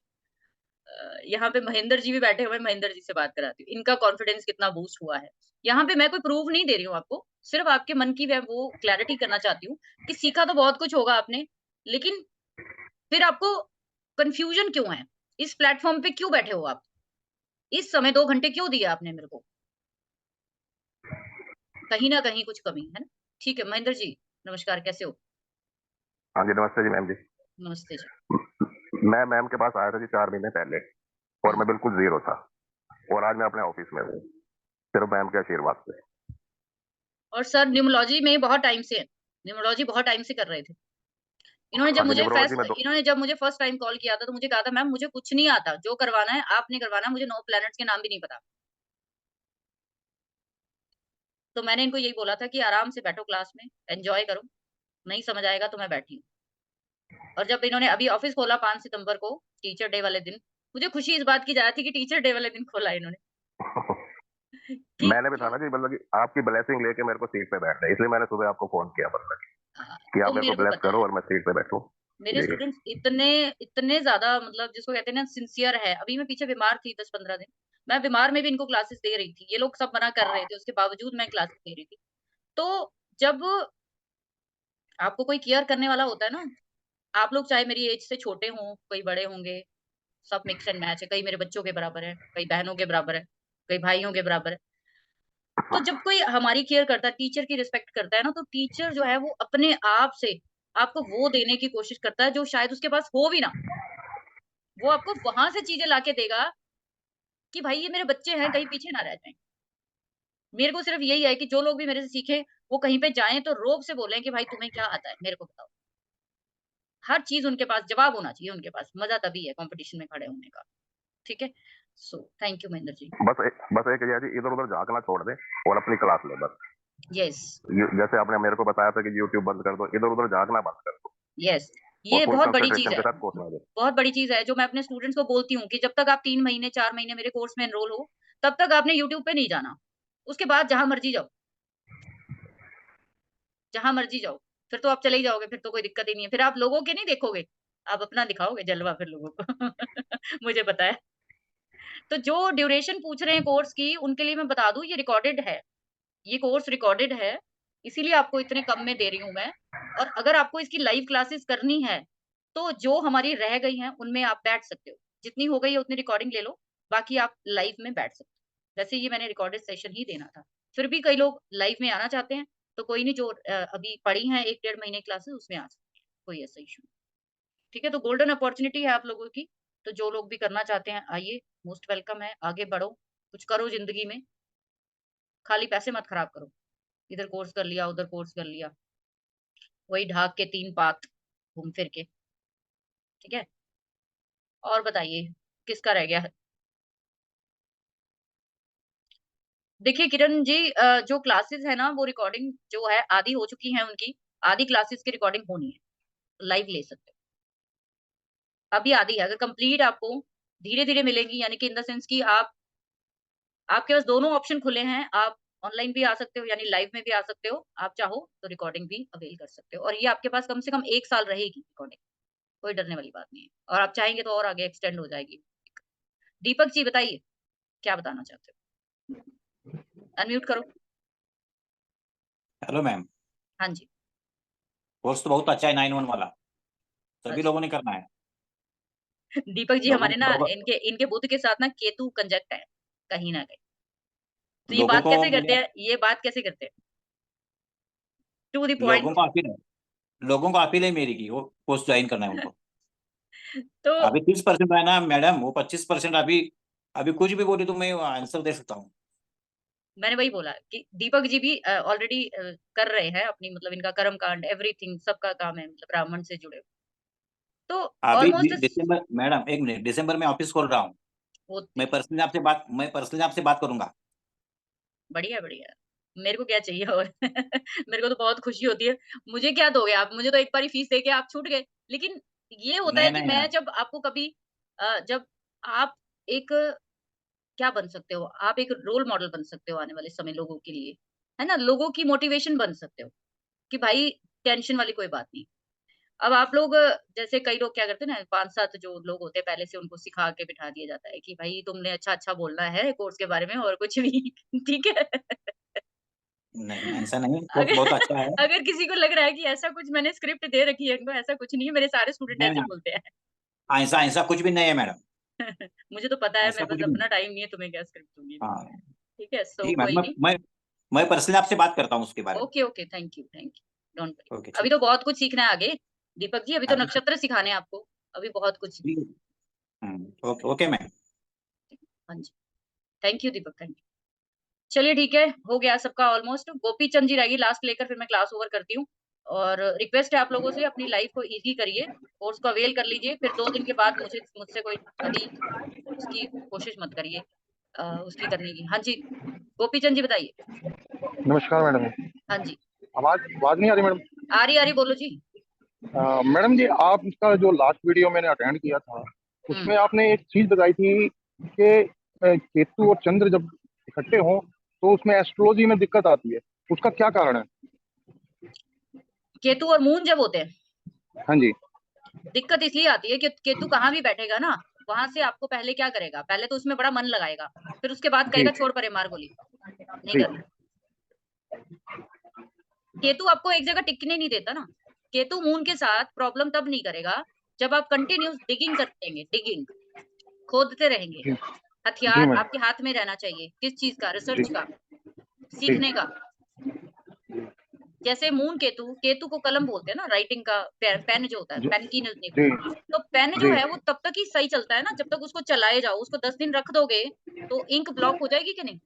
यहाँ पे महेंद्र जी भी बैठे हुए हैं, महेंद्र जी से बात कराती हूँ। इनका कॉन्फिडेंस कितना बूस्ट हुआ है। यहाँ पे मैं कोई प्रूफ नहीं दे रही हूँ आपको, सिर्फ़ आपके मन की मैं वो क्लैरिटी करना चाहती हूँ कि सीखा तो बहुत कुछ होगा आपने, लेकिन फिर आपको कन्फ्यूज़न क्यों है? इस प्लेटफ़ॉर्म पे क्यों बैठे हो आप? इस समय 2 घंटे क्यों दिए आपने मेरे को? कहीं न कहीं कुछ कमी है ना? ठीक है, महेंद्र जी, नमस्कार, कैसे हो? हाँ जी, नमस्ते जी मैम जी। नमस्ते जी। मैं मैम के पास आया था जी 4 महीने पहले, और मैं बिल्कुल ज़ीरो था, और आज मैं अपने ऑफिस में हूँ, सिर्फ मैम के आशीर्वाद से। और सर न्यूमरोलॉजी में बहुत टाइम से है, न्यूमरोलॉजी बहुत टाइम से कर रहे थे। हाँ जी, न्यूमरोलॉजी में इन्होंने जब मुझे फर्स्ट टाइम कॉल किया था, तो मुझे कहा था मैम मुझे कुछ नहीं आता, जो करवाना है आपने करवाना, मुझे 9 प्लैनेट्स के नाम भी नहीं पता। तो मैंने इनको यही बोला था कि आराम से बैठो क्लास में, एन्जॉय करो, नहीं समझ आएगा तो मैं बैठी हूँ। और जब इन्होंने अभी ऑफिस खोला 5 सितंबर को, टीचर डे वाले दिन, मुझे खुशी इस बात की ज़्यादा थी कि टीचर डे वाले दिन खोला इन्होंने। मैंने भी था ना जी, मतलब कि आपकी ब्लेसिंग लेके मेरे को सीट पे बैठना है, इसलिए मैंने सुबह आपको फ़ोन किया मतलब कि तो आप मेरे मेरे को को ब्लेस पता करो है, और मैं सीट पे बैठूँ। मेरे जी। स्टूडेंट्स इतने ज़्यादा, मतलब जिसको कहते हैं ना सिंसियर है। अभी मैं पीछे बीमार थी 10-15 दिन, मैं बीमार में भी इनको क्लासेस दे रही थी। ये लोग सब मना कर रहे थे, उसके बावजूद मैं क्लासेस दे रही थी। तो जब आपको कोई केयर करने वाला होता है ना, आप लोग चाहे मेरी एज से छोटे हों, कोई बड़े होंगे, सब मिक्स एंड मैच है। कई मेरे बच्चों के बराबर है, कई बहनों के बराबर है, कई भाइयों के बराबर है। तो जब कोई हमारी केयर करता है, टीचर की रिस्पेक्ट करता है ना, तो टीचर जो है वो अपने आप से आपको वो देने की कोशिश करता है जो शायद उसके पास हो भी ना। वो आपको वहाँ से चीज़ें लाके देगा कि भाई ये मेरे बच्चे हैं, कहीं पीछे ना रह जाएँ। मेरे को सिर्फ़ यही है कि जो लोग भी मेरे से सीखें, वो कहीं पे जाएँ तो रौब से बोलें कि भाई तुम्हें क्या आता है? मेरे को बताओ। हर चीज़ उनके पास जवाब होना चाहिए उनके पास, मज़ा तभी है कॉम्पिटिशन में खड़े होने का। ठीक है? So thank you Mahendra ji. बस एक ये है जी, इधर-उधर झाँकना छोड़ दें और अपनी क्लास लें बस। यस, जैसे आपने मेरे को बताया था कि यूट्यूब बंद कर दो, इधर-उधर झाँकना बंद कर दो यस। और ये फुल बहुत बड़ी चीज़ कंसंट्रेशन के है। साथ कोर्स में आ जाओ। बहुत बड़ी चीज़ है जो मैं अपने स्टूडेंट्स को बोलती हूँ कि जब तक आप 3 महीने, 4 महीने मेरे कोर्स में एनरोल हो, तब तक आपने यूट्यूब पे नहीं जाना। उसके बाद जहाँ मर्ज़ी जाओ, जहाँ मर्ज़ी जाओ। फिर तो आप चले ही जाओगे, फिर तो कोई दिक्कत ही नहीं है। फिर आप लोगों के नहीं देखोगे, आप अपना दिखाओगे जलवा फिर लोगों को। मुझे पता है। तो जो ड्यूरेशन पूछ रहे हैं कोर्स की, उनके लिए मैं बता दूँ ये रिकॉर्डेड है। ये कोर्स रिकॉर्डेड है, इसीलिए आपको इतने कम में दे रही हूँ मैं। और अगर आपको इसकी लाइव क्लासेस करनी है, तो जो हमारी रह गई हैं, उनमें आप बैठ सकते हो। जितनी हो गई है उतनी रिकॉर्डिंग ले लो, बाकी आप लाइव में बैठ सकते हो। वैसे ये मैंने रिकॉर्डेड सेशन ही देना था। फिर भी कई लोग लाइव में आना चाहते हैं, तो कोई नहीं, जो अभी पड़ी हैं 1 डेढ़ महीने क्लासेस उसमें आ सकते हैं, कोई ऐसा इश्यू नहीं। ठीक है? तो गोल्डन अपॉर्च्युनिटी है आप लोगों की, तो जो लोग भी करना चाहते हैं आइए, मोस्ट वेलकम है, आगे बढ़ो, कुछ करो ज़िंदगी में, खाली पैसे मत खराब करो। इधर कोर्स कर लिया, उधर कोर्स कर लिया। वही ढाक के 3 पात घूम फिर के, ठीक है? और बताइए किसका रह गया? देखिए किरण जी, जो क्लासेस है ना वो रिकॉर्डिंग जो है आधी हो चुकी है उनकी, आधी क्लासेस की रिकॉर्डिंग होनी है, लाइव ले सकते हो। अभी आधी है, अगर कंप्लीट आपको धीरे-धीरे मिलेगी, यानी कि इन द सेंस कि आपके पास दोनों ऑप्शन खुले हैं, आप ऑनलाइन भी आ सकते हो यानी लाइव में भी आ सकते हो, आप चाहो तो रिकॉर्डिंग भी अवेल कर सकते हो और ये आपके पास कम से कम 1 साल रहेगी रिकॉर्डिंग, कोई डरने वाली बात नहीं है और आप चाहेंगे तो और आगे एक्सटेंड हो जाएगी। दीपक जी बताइए, क्या बताना चाहते हो? अनम्यूट करो। हेलो मैम, हाँ जी। कोर्स तो बहुत अच्छा है 9-1 वाला, सभी अच्छा। लोगों ने करना है। दीपक जी लोगों हमारे ना लोगों इनके बुध के साथ ना केतु कंजक्ट है, कहीं न कहीं। तो ये लोगों बात को कैसे करते मैंने हैं? ये बात कैसे करते हैं? टू द लोगों पॉइंट। को अपील है मेरी की वो कोर्स ज्वाइन करना है उनको। तो अभी 30% है ना मैडम, वो 25% अभी अभी कुछ भी बोली तो मैं आंसर दे सकता हूँ। मैंने वही बोला कि दीपक जी भी ऑलरेडी कर रहे हैं अपनी, मतलब इनका कर्म कांड एवरीथिंग सबका काम है, मतलब ब्राह्मण से जुड़े हुए। तो अभी ऑलमोस्ट दिसंबर मैडम, एक मिनट, दिसंबर में ऑफिस खोल रहा हूँ, मैं पर्सनली आपसे बात करूंगा। बढ़िया बढ़िया, मेरे को क्या चाहिए और मेरे को तो बहुत खुशी होती है। मुझे क्या दोगे आप? मुझे तो एक बारी फीस देके आप छूट गए, लेकिन ये होता है नहीं कि नहीं मैं मैडम, जब आपको कभी जब आप एक क्या बन सकते हो, आप एक रोल मॉडल बन सकते हो आने वाले समय लोगों के लिए, है ना? लोगों की मोटिवेशन बन सकते हो कि भाई टेंशन वाली कोई बात नहीं। अब आप लोग जैसे कई लोग क्या करते हैं ना, 5-7 जो लोग होते हैं पहले से उनको सिखा के बिठा दिया जाता है कि भाई तुमने अच्छा-अच्छा बोलना है कोर्स के बारे में और कुछ भी ठीक है? नहीं ऐसा नहीं, कोर्स अगर बहुत अच्छा है। अगर किसी को लग रहा है कि ऐसा कुछ मैंने स्क्रिप्ट दे रखी है इनको, ऐसा कुछ नहीं है, मेरे सारे स्टूडेंट नहीं ऐसे मैम, बोलते हैं। ऐसा ऐसा कुछ भी नहीं है मैडम, मुझे तो पता है, ऐसा मैं कुछ बस भी नहीं। अपना टाइम नहीं है, तुम्हें क्या स्क्रिप्ट दूँगी मैं। हाँ ठीक है? सो ठीक है कोई मैम, नहीं। मैं पर्सनली आपसे बात करता हूँ उसके बारे में। Okay, okay, thank you, don't worry. Okay अभी ठीक तो बहुत कुछ सीखना है आगे, दीपक जी, अभी तो अभी नक्षत्र सिखाने हैं आपको, अभी बहुत कुछ। Okay okay ma'am. हाँ जी, thank you Deepak, thank you. चलिए ठीक है, हो गया सबका ऑलमोस्ट। गोपी चंद जी रहेगी लास्ट लेकर, फिर मैं क्लास ओवर करती हूँ। और रिक्वेस्ट है आप लोगों से, अपनी लाइफ को ईज़ी करिए, कोर्स को अवेल कर लीजिए, फिर 2 दिन के बाद मुझसे कोई अभी उसकी कोशिश मत करिए उसकी करने की। हाँ जी, गोपी चंद जी बताइए। नमस्कार मैडम। हाँ जी, आवाज आवाज नहीं आ रही मैडम? आ रही, बोलो जी। मैडम जी, आपका जो लास्ट वीडियो मैंने अटेंड किया था उसमें आपने एक चीज बताई थी कि केतु और चंद्र जब इकट्ठे हों तो उसमें एस्ट्रोलॉजी में दिक्कत आती है, उसका क्या कारण है? केतु और मून जब होते हैं, हाँ जी। दिक्कत इसलिए आती है कि केतु कहाँ भी बैठेगा ना, वहां से आपको पहले क्या करेगा, पहले तो उसमें बड़ा मन लगाएगा, फिर उसके बाद जी कहेगा छोड़ परे मार गोली, नहीं जी करना। केतु आपको एक जगह टिकने नहीं देता ना। केतु मून के साथ प्रॉब्लम तब नहीं करेगा जब आप कंटिन्यूस डिगिंग करते रहेंगे, डिगिंग खोदते रहेंगे। जी जी हथियार मैडम। आपके हाथ में रहना चाहिए, किस चीज का? जी रिसर्च का, जी सीखने का। जैसे मून केतु, केतु को कलम बोलते हैं ना, राइटिंग का पेन जो होता है, जी पेन की नजदीक। जी तो पेन जो जी है वो तब तक ही सही चलता है ना जब तक उसको चलाए जाओ। उसको 10 दिन रख दोगे तो इंक ब्लॉक हो जाएगी कि नहीं?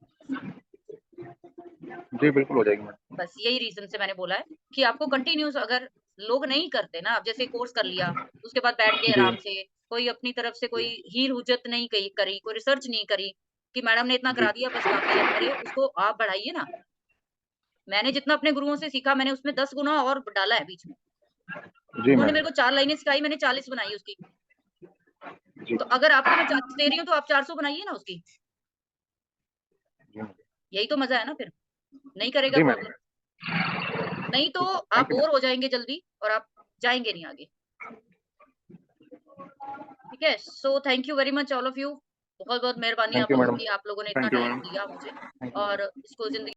जी बिल्कुल हो जाएगी मैडम। बस यही रीजन से मैंने बोला है कि आपको कंटिन्यूस, अगर लोग नहीं करते ना, अब जैसे कोर्स कर लिया उसके बाद बैठ गए जी आराम से, कोई अपनी तरफ से कोई हीर हुज्जत नहीं करी, कोई रिसर्च नहीं करी कि मैडम ने इतना जी करा दिया बस काफी है। अरे उसको आप बढ़ाइए ना। मैंने जितना अपने गुरुओं से सीखा, मैंने उसमें 10 गुना और डाला है बीच में। जी उन्होंने मैडम। मेरे को 4 लाइनें सिखाई, मैंने 40 बनाई उसकी। जी तो अगर आपको मैं 40 दे रही हूँ तो आप 400 बनाइए ना उसकी। जी यही तो मजा है ना फिर। नहीं करेगा जी कोई मैडम। भी, नहीं तो आप थैंक यू बोर मैडम। हो जाएंगे जल्दी और आप जाएंगे नहीं आगे। ठीक है? So thank you very much all of you. बहुत बहुत मेहरबानी थैंक आप यू लोगों मैडम। की, आप लोगों ने इतना थैंक यू टाइम मैडम। दिया मुझे थैंक यू। और इसको जिंदगी